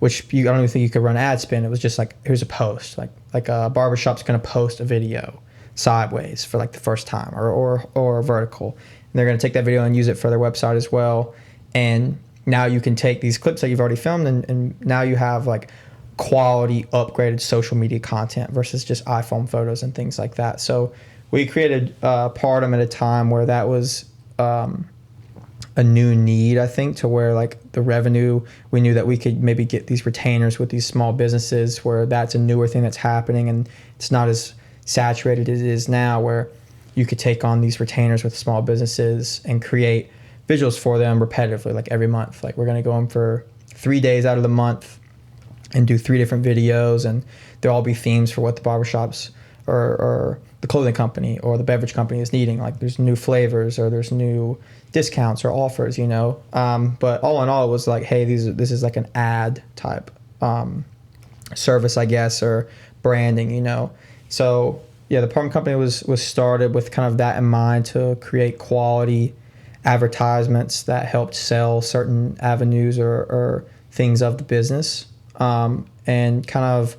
which I don't even think you could run ad spin. It was just like, here's a post, like a barbershop's going to post a video sideways for like the first time or vertical. And they're going to take that video and use it for their website as well. And now you can take these clips that you've already filmed and now you have like quality upgraded social media content versus just iPhone photos and things like that. So we created Partum at a time where that was a new need, I think, to where like the revenue, we knew that we could maybe get these retainers with these small businesses where that's a newer thing that's happening and it's not as saturated as it is now, where you could take on these retainers with small businesses and create visuals for them repetitively, like every month. Like we're going to go in for 3 days out of the month and do 3 different videos, and there'll all be themes for what the barbershops or the clothing company or the beverage company is needing. Like there's new flavors or there's new discounts or offers, you know. But all in all, it was like, hey, this is like an ad type service, I guess, or branding, you know. So yeah, the Partum Company was started with kind of that in mind, to create quality advertisements that helped sell certain avenues or things of the business, and kind of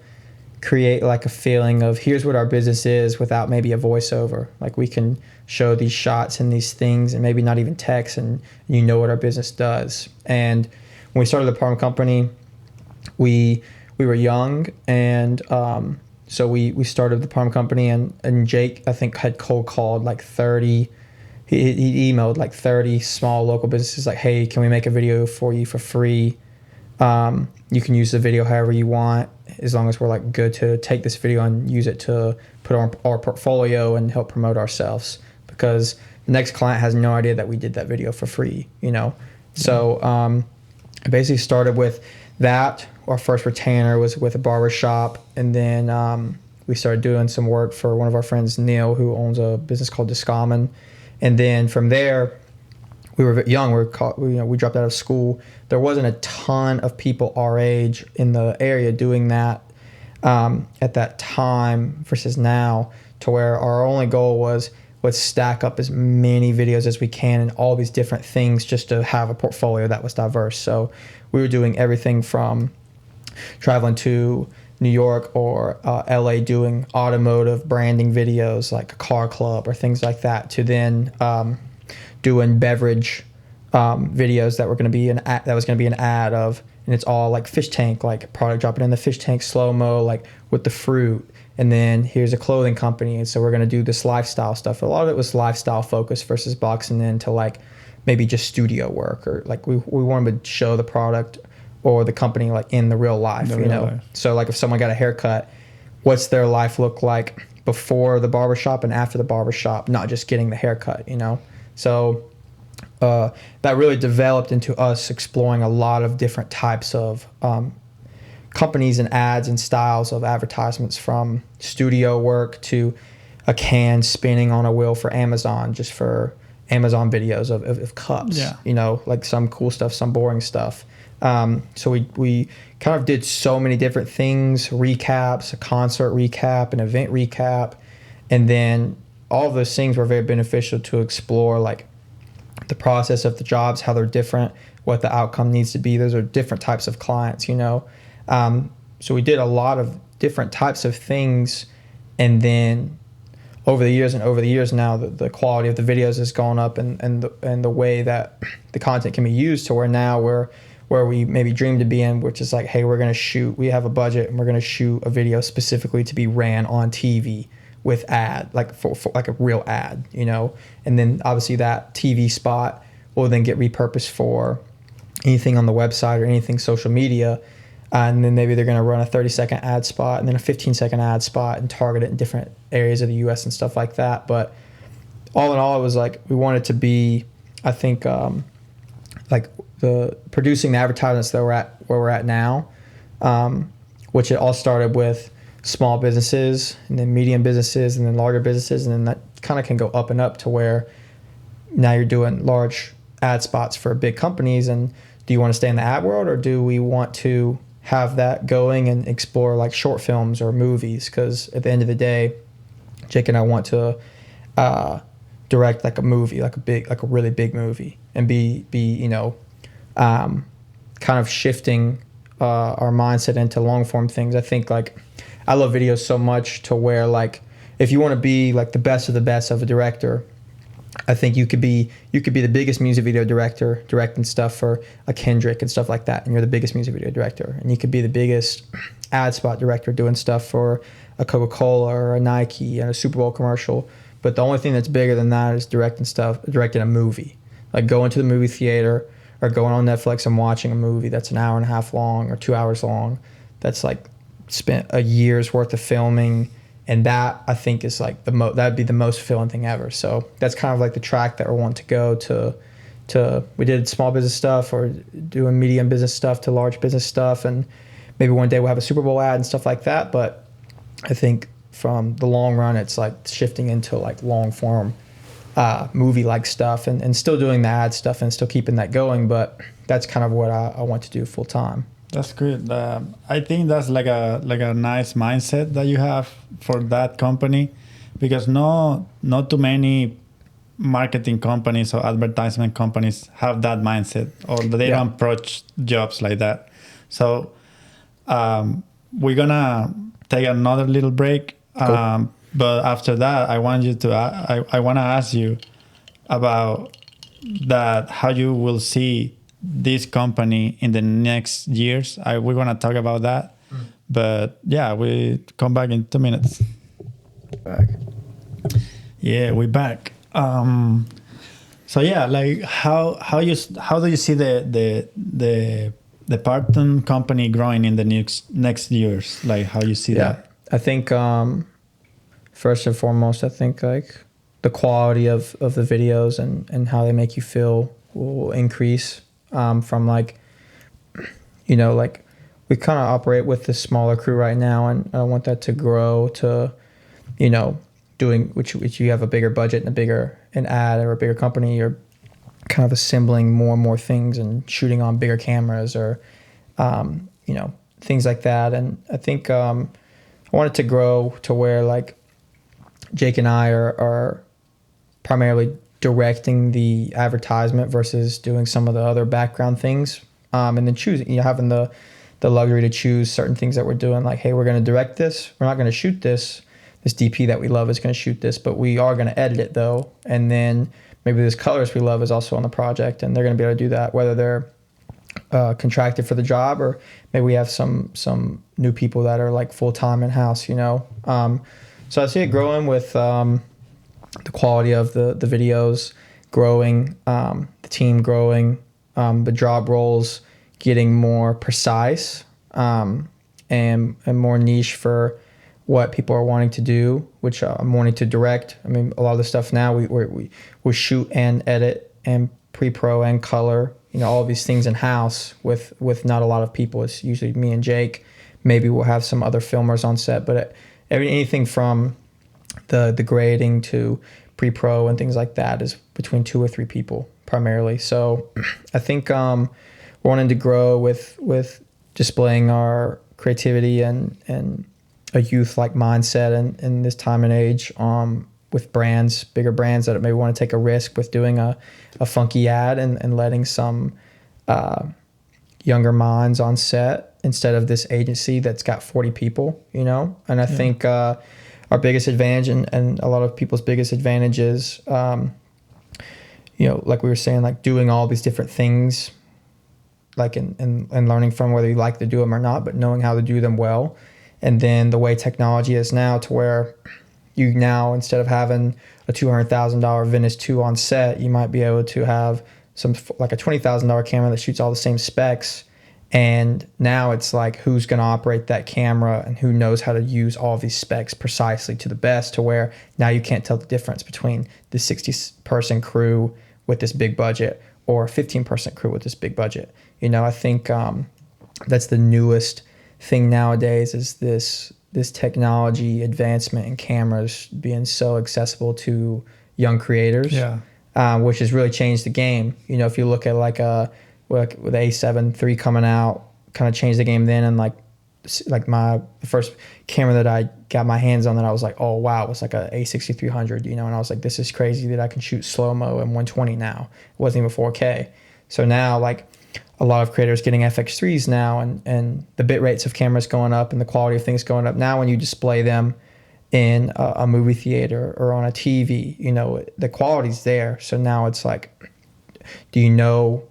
create like a feeling of here's what our business is without maybe a voiceover. Like we can show these shots and these things and maybe not even text, and you know what our business does. And when we started the Partum Company, we were young, and so we started the Partum Company, and Jake, I think, had cold called like 30. He emailed like 30 small local businesses like, hey, can we make a video for you for free? You can use the video however you want, as long as we're like good to take this video and use it to put on our portfolio and help promote ourselves, because the next client has no idea that we did that video for free, you know? So I basically started with that. Our first retainer was with a barber shop, and then we started doing some work for one of our friends, Neil, who owns a business called Discommon. And then from there, we were young. We dropped out of school. There wasn't a ton of people our age in the area doing that at that time versus now, to where our only goal was let's stack up as many videos as we can and all these different things just to have a portfolio that was diverse. So we were doing everything from traveling to New York or LA doing automotive branding videos like a car club or things like that, to then doing beverage videos that were going to be an ad of, and it's all like fish tank, like product dropping in the fish tank slow-mo, like with the fruit. And then here's a clothing company, and so we're going to do this lifestyle stuff. A lot of it was lifestyle focused versus boxing into like maybe just studio work, or like we wanted to show the product or the company like in the real life, you know. So like if someone got a haircut, what's their life look like before the barbershop and after the barbershop, not just getting the haircut, you know. So that really developed into us exploring a lot of different types of companies and ads and styles of advertisements, from studio work to a can spinning on a wheel for Amazon, just for Amazon videos of cups, you know, like some cool stuff, some boring stuff. So we kind of did so many different things, recaps, a concert recap, an event recap, and then all of those things were very beneficial to explore like the process of the jobs, how they're different, what the outcome needs to be. Those are different types of clients, you know. So we did a lot of different types of things, and then over the years now, the quality of the videos has gone up, and the way that the content can be used, to where now we're where we maybe dream to be in, which is like, hey, we have a budget and we're going to shoot a video specifically to be ran on TV with ad, like for like a real ad, you know? And then obviously that TV spot will then get repurposed for anything on the website or anything social media. And then maybe they're going to run a 30-second ad spot and then a 15-second ad spot and target it in different areas of the U.S. and stuff like that. But all in all, it was like we wanted to be, I think, like the producing the advertisements that where we're at now, which it all started with small businesses and then medium businesses and then larger businesses, and then that kind of can go up and up to where now you're doing large ad spots for big companies. And do you want to stay in the ad world, or do we want to have that going and explore like short films or movies? Because at the end of the day, Jake and I want to direct like a movie, like a really big movie, and be you know, kind of shifting our mindset into long form things. I think like I love videos so much to where like if you want to be like the best of a director, I think you could be the biggest music video director directing stuff for a Kendrick and stuff like that, and you're the biggest music video director. And you could be the biggest ad spot director doing stuff for a Coca-Cola or a Nike and a Super Bowl commercial. But the only thing that's bigger than that is directing a movie. Like going to the movie theater or going on Netflix and watching a movie that's an hour and a half long or 2 hours long. That's like spent a year's worth of filming. And that, I think, is like that'd be the most fulfilling thing ever. So that's kind of like the track that we want to go to. We did small business stuff or doing medium business stuff to large business stuff. And maybe one day we'll have a Super Bowl ad and stuff like that. But I think from the long run, it's like shifting into like long form movie-like stuff and still doing the ad stuff and still keeping that going. But that's kind of what I want to do full time. That's good. I think that's like a nice mindset that you have for that company, because not too many marketing companies or advertisement companies have that mindset, or they don't approach jobs like that. So we're gonna take another little break. Cool. But after that, I want to ask you about that, how you will see this company in the next years. We're gonna talk about that. But yeah, we come back in 2 minutes. Back. Yeah, we're back. So yeah, like how do you see the Partum Company growing in the next years? Like how you see that? I think first and foremost, I think like the quality of the videos and how they make you feel will increase from like, you know, like we kind of operate with the smaller crew right now, and I want that to grow to, you know, doing which you have a bigger budget and an ad or a bigger company, you're kind of assembling more and more things and shooting on bigger cameras or you know, things like that. And I think I want it to grow to where like Jake and I are primarily directing the advertisement versus doing some of the other background things, and then choosing, you know, having the luxury to choose certain things that we're doing. Like, hey, we're going to direct this. We're not going to shoot this. This DP that we love is going to shoot this, but we are going to edit it though. And then maybe this colorist we love is also on the project, and they're going to be able to do that, whether they're contracted for the job or maybe we have some new people that are like full-time in-house, you know. So I see it growing with the quality of the videos growing, the team growing, the job roles getting more precise and more niche for what people are wanting to do, which I'm wanting to direct. I mean, a lot of the stuff now we shoot and edit and pre-pro and color, you know, all of these things in-house with not a lot of people. It's usually me and Jake. Maybe we'll have some other filmers on set, but anything from the grading to pre-pro and things like that is between 2 or 3 people primarily. So I think we're wanting to grow with displaying our creativity and a youth-like mindset in this time and age, with brands, bigger brands that maybe want to take a risk with doing a funky ad and letting some younger minds on set instead of this agency that's got 40 people, you know? And I think our biggest advantage and a lot of people's biggest advantage is, you know, like we were saying, like doing all these different things, like and learning from whether you like to do them or not, but knowing how to do them well. And then the way technology is now, to where you now, instead of having a $200,000 Venice 2 on set, you might be able to have like a $20,000 camera that shoots all the same specs. And now it's like, who's going to operate that camera and who knows how to use all these specs precisely to the best, to where now you can't tell the difference between the 60-person crew with this big budget or a 15-person crew with this big budget. You know, I think that's the newest thing nowadays, is this technology advancement in cameras being so accessible to young creators, which has really changed the game. You know, if you look at like with A7 III coming out, kind of changed the game then, and like the first camera that I got my hands on that I was like, oh wow, it was like a A6300, you know, and I was like, this is crazy that I can shoot slow-mo in 120 now. It wasn't even 4K. So now, like, a lot of creators getting FX3s now, and the bit rates of cameras going up and the quality of things going up. Now when you display them in a movie theater or on a TV, you know, the quality's there. So now it's like, do you know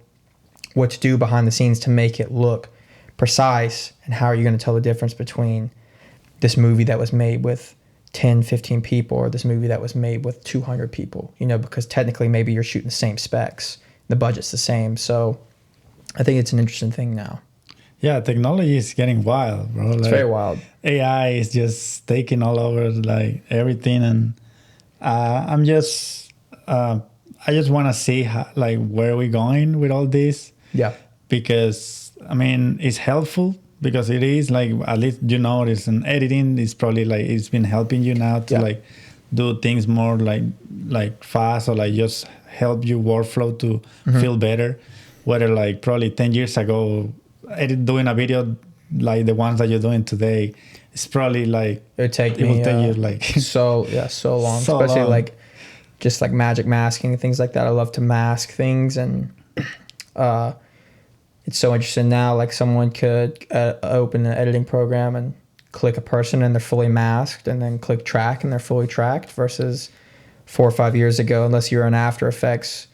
what to do behind the scenes to make it look precise? And how are you going to tell the difference between this movie that was made with 10, 15 people or this movie that was made with 200 people, you know, because technically maybe you're shooting the same specs, the budget's the same. So I think it's an interesting thing now. Yeah, technology is getting wild, bro. It's very wild. AI is just taking all over like everything, and I just want to see how, like, where we're going with all this. Yeah. Because I mean, it's helpful, because it is like, at least you notice, and editing is probably like, it's been helping you now to like do things more like fast, or like just help your workflow to feel better. Whether like probably 10 years ago, doing a video like the ones that you're doing today, it's probably like, it will take you like so long, especially long. Like just like magic masking and things like that. I love to mask things, and it's so interesting now. Like someone could open an editing program and click a person and they're fully masked, and then click track and they're fully tracked, versus 4 or 5 years ago, unless you're in After Effects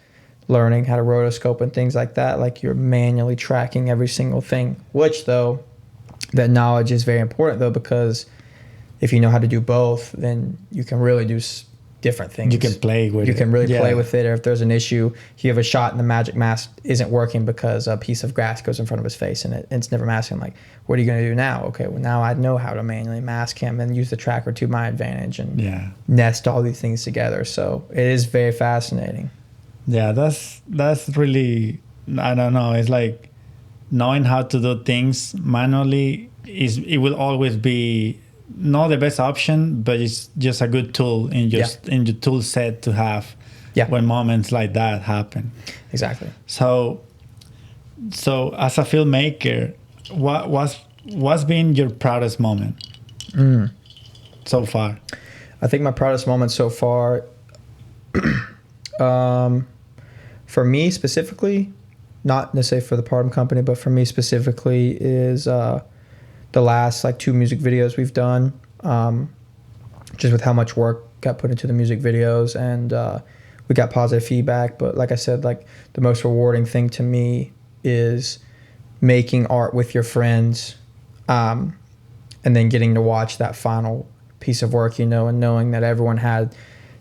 learning how to rotoscope and things like that, like you're manually tracking every single thing, which though that knowledge is very important though, because if you know how to do both, then you can really do different things. You can play with it. You can really play with it. Or if there's an issue, if you have a shot and the magic mask isn't working because a piece of grass goes in front of his face and it's never masking, like, what are you going to do now? Okay, well, now I know how to manually mask him and use the tracker to my advantage and nest all these things together. So it is very fascinating. Yeah, that's really, I don't know, it's like knowing how to do things manually it will always be not the best option, but it's just a good tool in your tool set to have when moments like that happen. Exactly. So as a filmmaker, what's been your proudest moment so far? I think my proudest moment so far, for me specifically, not necessarily for the Partum Company, but for me specifically, is the last like 2 music videos we've done, just with how much work got put into the music videos, and we got positive feedback. But like I said, like the most rewarding thing to me is making art with your friends, and then getting to watch that final piece of work, you know, and knowing that everyone had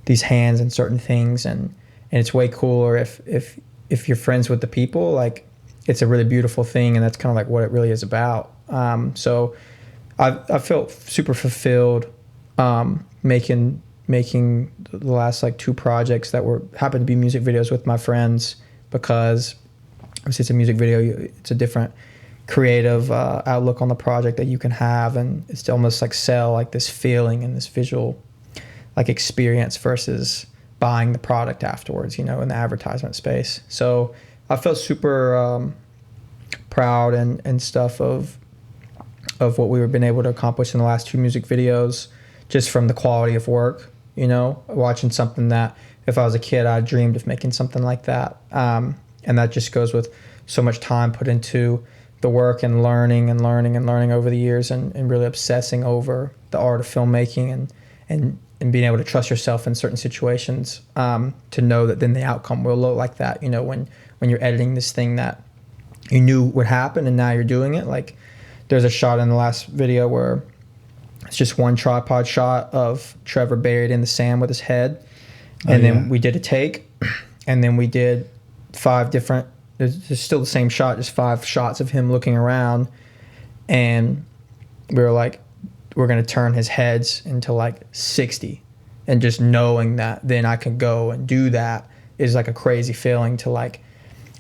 these hands in certain things, and it's way cooler if you're friends with the people. Like, it's a really beautiful thing, and that's kind of like what it really is about. So I felt super fulfilled making the last like 2 projects that happened to be music videos with my friends, because obviously it's a music video, it's a different creative outlook on the project that you can have, and it's almost like sell like this feeling and this visual like experience versus buying the product afterwards, you know, in the advertisement space. So I felt super proud and stuff of what we've been able to accomplish in the last 2 music videos, just from the quality of work, you know, watching something that if I was a kid, I dreamed of making something like that. And that just goes with so much time put into the work and learning over the years, and really obsessing over the art of filmmaking and being able to trust yourself in certain situations, to know that then the outcome will look like that, you know, when you're editing this thing that you knew would happen and now you're doing it. Like, there's a shot in the last video where it's just one tripod shot of Trevor buried in the sand with his head. And then we did a take, and then we did 5 different, it's still the same shot, just 5 shots of him looking around. And we were like, we're going to turn his heads into like 60. And just knowing that then I can go and do that is like a crazy feeling, to like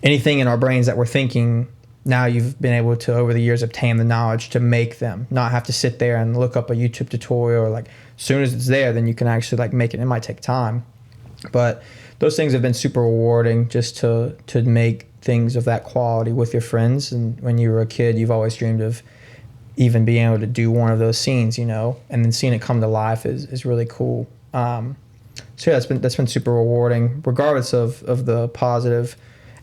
anything in our brains that we're thinking, now you've been able to, over the years, obtain the knowledge to make them, not have to sit there and look up a YouTube tutorial, or like as soon as it's there, then you can actually like make it. It might take time, but those things have been super rewarding, just to make things of that quality with your friends. And when you were a kid, you've always dreamed of even being able to do one of those scenes, you know, and then seeing it come to life is really cool. So yeah, that's been super rewarding, regardless of the positive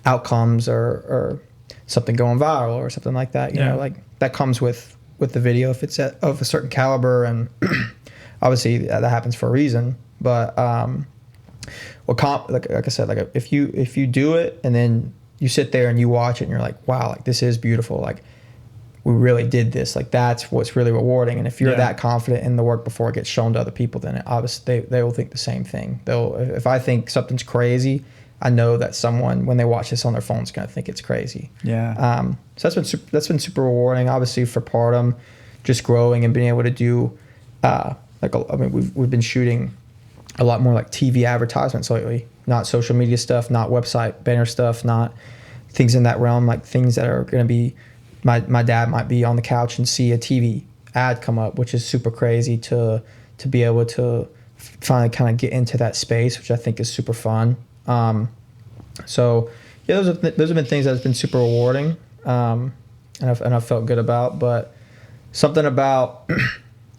outcomes or something going viral or something like that. You know, like that comes with the video if it's of a certain caliber, and obviously that happens for a reason. But like I said, like if you do it and then you sit there and you watch it and you're like, wow, like this is beautiful, like we really did this, like that's what's really rewarding. And if you're that confident in the work before it gets shown to other people, then obviously they will think the same thing. If I think something's crazy, I know that someone, when they watch this on their phone, is going to think it's crazy. So that's been super rewarding. Obviously for Partum, just growing and being able to do we've been shooting a lot more like TV advertisements lately, not social media stuff, not website banner stuff, not things in that realm, like things that are going to be, my dad might be on the couch and see a TV ad come up, which is super crazy to be able to finally kind of get into that space, which I think is super fun. So yeah, those have been things that have been super rewarding, and I've felt good about. But something about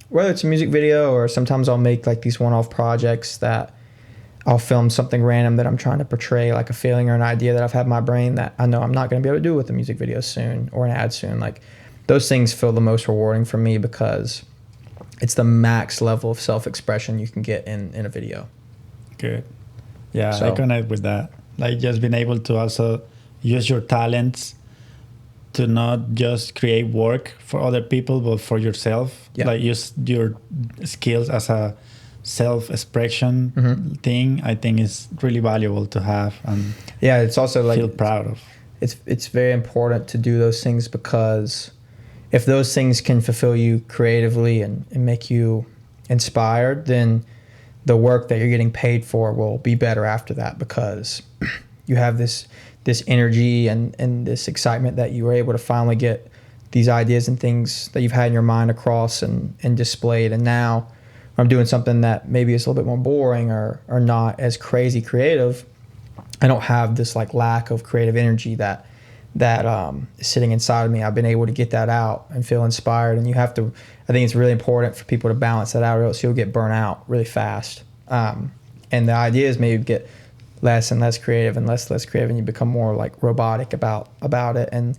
whether it's a music video or sometimes I'll make like these one-off projects that I'll film something random that I'm trying to portray, like a feeling or an idea that I've had in my brain that I know I'm not going to be able to do with a music video soon or an ad soon. Like those things feel the most rewarding for me because it's the max level of self-expression you can get in a video. Good. Yeah, So- I connect with that. Like just being able to also use your talents to not just create work for other people, but for yourself. Yeah. Like use your skills as a self-expression thing. I think is really valuable to have and Yeah, it's also like feel proud of. it's very important to do those things because if those things can fulfill you creatively and make you inspired, then the work that you're getting paid for will be better after that because you have this energy and this excitement that you were able to finally get these ideas and things that you've had in your mind across and displayed. And now I'm doing something that maybe is a little bit more boring or not as crazy creative. I don't have this like lack of creative energy that is sitting inside of me. I've been able to get that out and feel inspired. And you have to, I think it's really important for people to balance that out or else you'll get burnt out really fast. And the idea is maybe get less and less creative and less creative and you become more like robotic about it. And,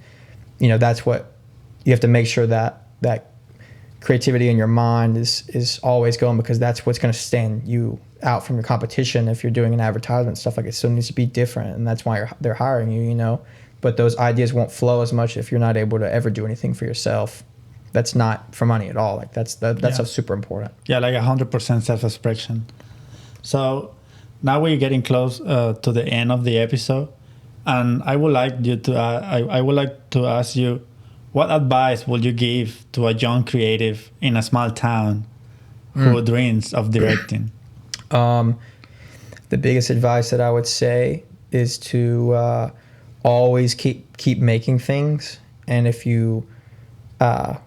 you know, that's what you have to make sure that creativity in your mind is always going because that's what's going to stand you out from your competition. If you're doing an advertisement, stuff like it still needs to be different. And that's why they're hiring you, you know, but those ideas won't flow as much if you're not able to ever do anything for yourself. That's not for money at all. Like that's super important. Yeah, like 100% self-expression. So now we're getting close to the end of the episode, and I would like you to I would like to ask you, what advice would you give to a young creative in a small town who dreams of directing? The biggest advice that I would say is to always keep making things, and if you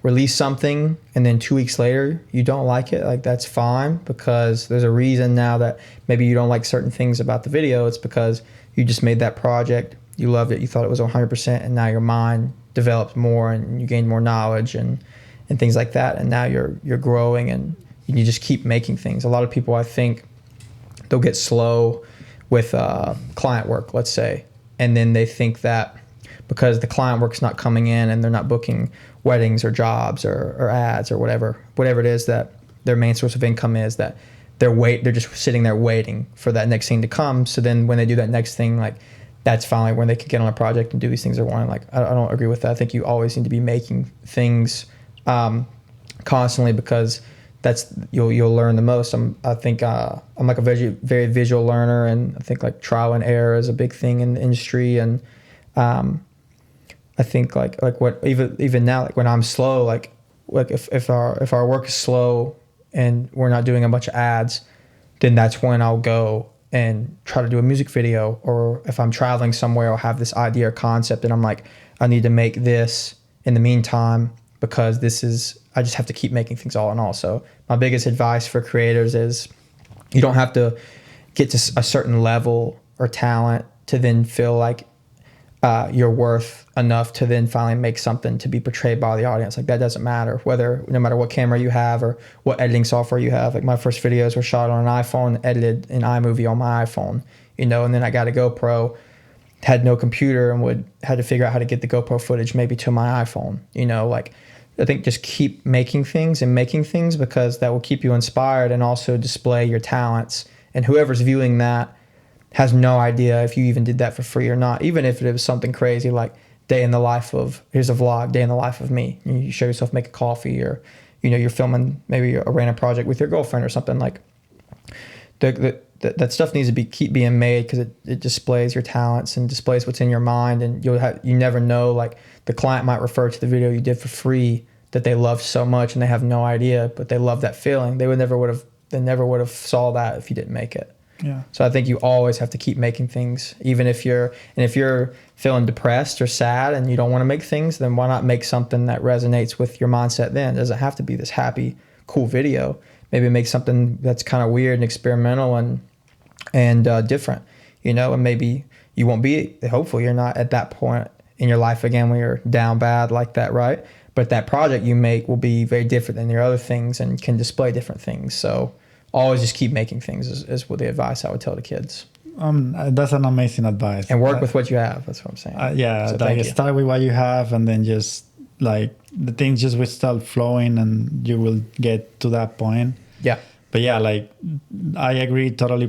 release something and then 2 weeks later you don't like it, like that's fine because there's a reason now that maybe you don't like certain things about the video. It's because you just made that project, you loved it, you thought it was 100%, and now your mind developed more and you gained more knowledge and things like that, and now you're growing and you just keep making things. A lot of people, I think, they'll get slow with client work, let's say, and then they think that because the client work's not coming in and they're not booking weddings or jobs or ads or whatever it is that their main source of income is, that they're just sitting there waiting for that next thing to come. So then when they do that next thing, like that's finally when they can get on a project and do these things they're wanting. Like I don't agree with that. I think you always need to be making things constantly because you'll learn the most. I think I'm like a very visual learner, and I think like trial and error is a big thing in the industry. And I think like what even now, like when I'm slow, like if our work is slow and we're not doing a bunch of ads, then that's when I'll go and try to do a music video. Or if I'm traveling somewhere, I'll have this idea or concept and I'm like, I need to make this in the meantime because I just have to keep making things all in all. So my biggest advice for creators is you don't have to get to a certain level or talent to then feel like you're worth enough to then finally make something to be portrayed by the audience. Like that doesn't matter no matter what camera you have or what editing software you have. Like my first videos were shot on an iPhone, edited in iMovie on my iPhone, you know, and then I got a GoPro, had no computer and had to figure out how to get the GoPro footage maybe to my iPhone, you know. Like I think just keep making things because that will keep you inspired and also display your talents. And whoever's viewing that has no idea if you even did that for free or not, even if it was something crazy like here's a vlog, day in the life of me. You show yourself making coffee, or, you know, you're filming maybe a random project with your girlfriend or something. Like that stuff needs to keep being made because it displays your talents and displays what's in your mind. And you never know, like the client might refer to the video you did for free that they loved so much and they have no idea, but they love that feeling. They never would have saw that if you didn't make it. Yeah. So I think you always have to keep making things, even if you're feeling depressed or sad and you don't want to make things, then why not make something that resonates with your mindset then? It doesn't have to be this happy, cool video. Maybe make something that's kind of weird and experimental and different, you know, and maybe you won't be, hopefully you're not at that point in your life again when you're down bad like that, right? But that project you make will be very different than your other things and can display different things. So always just keep making things is what the advice I would tell the kids. That's an amazing advice. And work with what you have. That's what I'm saying. Yeah, So like start with what you have, and then just like the things just will start flowing, and you will get to that point. Yeah. But yeah, like I agree totally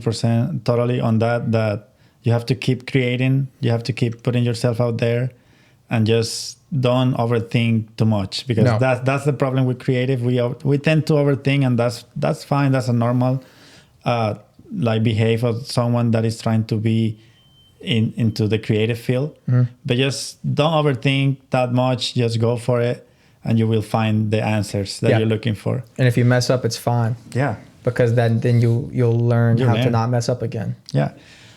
on that. That you have to keep creating. You have to keep putting yourself out there, and just don't overthink too much, because that's the problem with creative. We tend to overthink, and that's fine. That's a normal like behave of someone that is trying to be into the creative field. But just don't overthink that much. Just go for it, and you will find the answers that you're looking for. And if you mess up, it's fine. Yeah, because then you'll learn how to not mess up again. Yeah.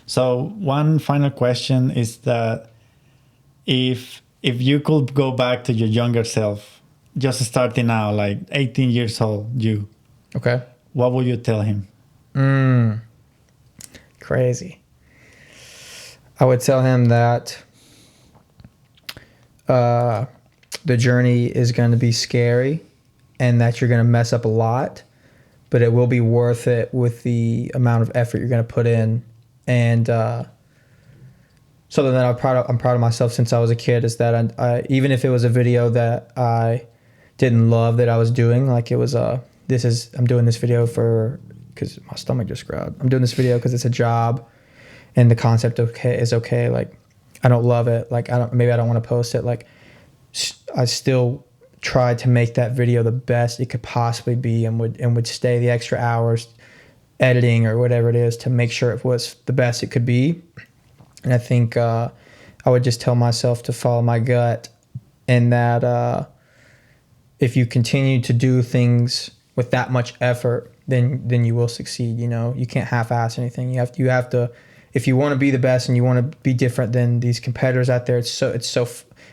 So one final question is that if you could go back to your younger self, just starting now, like 18 years old, okay, what would you tell him? Crazy. I would tell him that the journey is going to be scary, and that you're going to mess up a lot, but it will be worth it with the amount of effort you're going to put in. And something that I'm proud of myself since I was a kid is that I even if it was a video that I didn't love that I was doing, like it was I'm doing this video because my stomach just growled. I'm doing this video because it's a job, and the concept is okay. Like I don't love it. Like I don't want to post it. Like I still tried to make that video the best it could possibly be, and would stay the extra hours editing or whatever it is to make sure it was the best it could be. And I think I would just tell myself to follow my gut, and that if you continue to do things with that much effort, then you will succeed. You can't half-ass anything. You have to, if you want to be the best and you want to be different than these competitors out there. It's so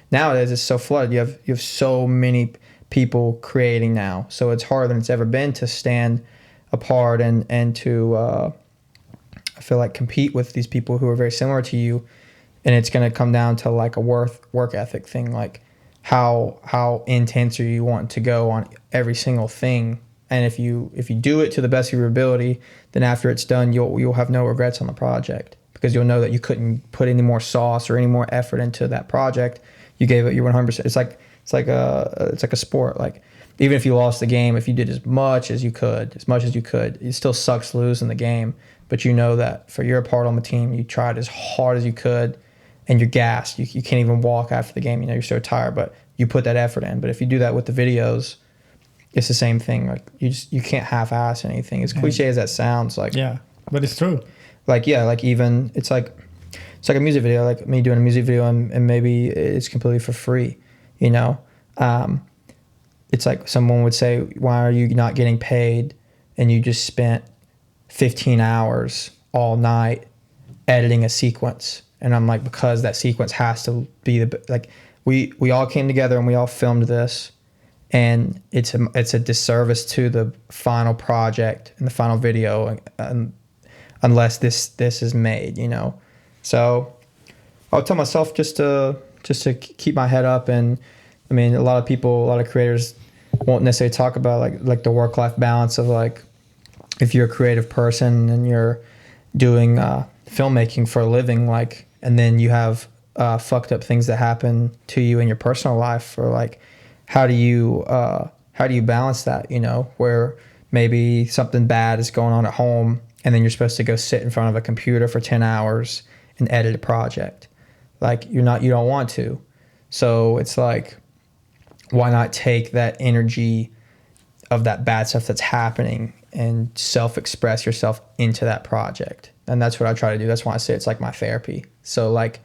nowadays it's so flooded. You have so many people creating now, so it's harder than it's ever been to stand apart and to I feel like compete with these people who are very similar to you. And it's going to come down to like a work ethic thing, like how intense are you want to go on every single thing. And if you do it to the best of your ability, then after it's done, you'll have no regrets on the project, because you'll know that you couldn't put any more sauce or any more effort into that project. You gave it your 100%. It's like a sport. Like even if you lost the game, if you did as much as you could, it still sucks losing the game. But you know that for your part on the team, you tried as hard as you could, and you're gassed. You can't even walk after the game. You're so tired, but you put that effort in. But if you do that with the videos, it's the same thing. Like you can't half-ass anything. As cliche as that sounds, like but it's true. Like even it's like a music video, like me doing a music video, and maybe it's completely for free. It's like someone would say, "Why are you not getting paid?" And you just spent 15 hours all night editing a sequence. And I'm like, because that sequence has to be we all came together and we all filmed this, and it's a disservice to the final project and the final video unless this is made, So I would tell myself just to keep my head up. And I mean, a lot of creators won't necessarily talk about like the work-life balance of like, if you're a creative person and you're doing filmmaking for a living, like, and then you have fucked up things that happen to you in your personal life, or like, how do you balance that? Where maybe something bad is going on at home, and then you're supposed to go sit in front of a computer for 10 hours and edit a project. Like you don't want to. So it's like, why not take that energy of that bad stuff that's happening and self-express yourself into that project? And that's what I try to do. That's why I say it's like my therapy. So like,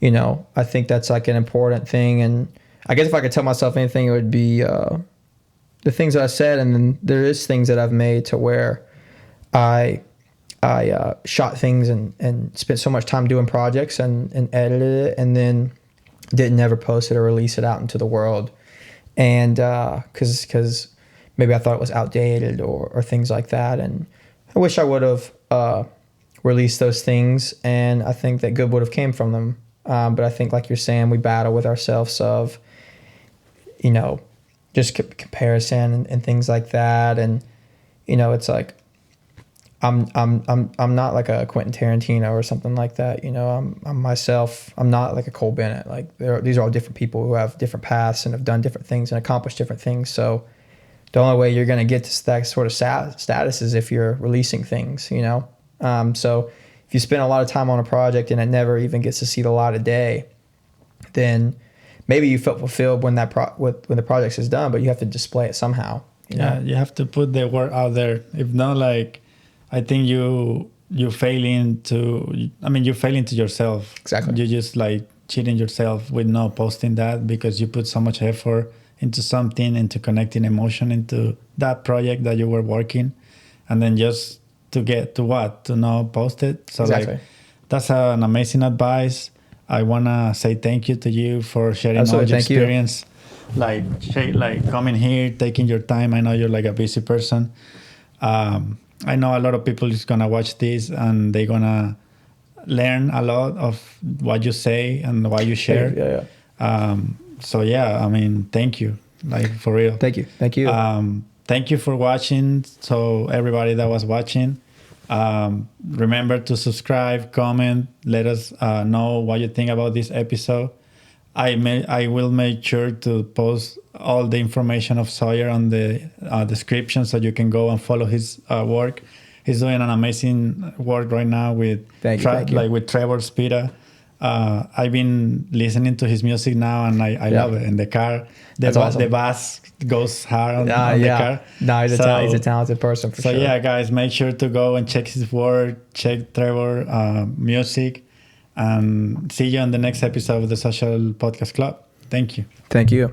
I think that's like an important thing. And I guess if I could tell myself anything, it would be the things that I said. And then there is things that I've made to where I shot things and spent so much time doing projects and edited it, and then didn't ever post it or release it out into the world. And because maybe I thought it was outdated or things like that. And I wish I would have released those things, and I think that good would have came from them. But I think, like you're saying, we battle with ourselves of, just comparison and things like that. And, it's like, I'm not like a Quentin Tarantino or something like that. You know, I'm myself. I'm not like a Cole Bennett. Like these are all different people who have different paths and have done different things and accomplished different things. So the only way you're going to get to that sort of status is if you're releasing things, you know? So if you spend a lot of time on a project and it never even gets to see the light of day, then maybe you felt fulfilled when when the project is done, but you have to display it somehow. You know? Yeah, you have to put the word out there. If not, like, I think you fail into yourself. Exactly. You just like cheating yourself with not posting that because you put so much effort into something, into connecting emotion into that project that you were working, and then just to get to what? To not post it. So Exactly. like that's an amazing advice. I wanna say thank you to you for sharing Absolutely. all your Thank you. experience. Like coming here, taking your time. I know you're like a busy person. I know a lot of people is gonna watch this and they're gonna learn a lot of what you say and what you share. Yeah. So yeah, I mean, thank you, like for real. Thank you. Thank you for watching. So everybody that was watching, remember to subscribe, comment, let us know what you think about this episode. I will make sure to post all the information of Sawyer on the description so you can go and follow his work. He's doing an amazing work right now with Thank you. like with Trevor Spitta. I've been listening to his music now, and I love it. In the car, Awesome. the bass goes hard on the car. No, he's a talented person for sure. So yeah, guys, make sure to go and check his work, check Trevor music, and see you on the next episode of the Social Podcast Club. Thank you. Thank you.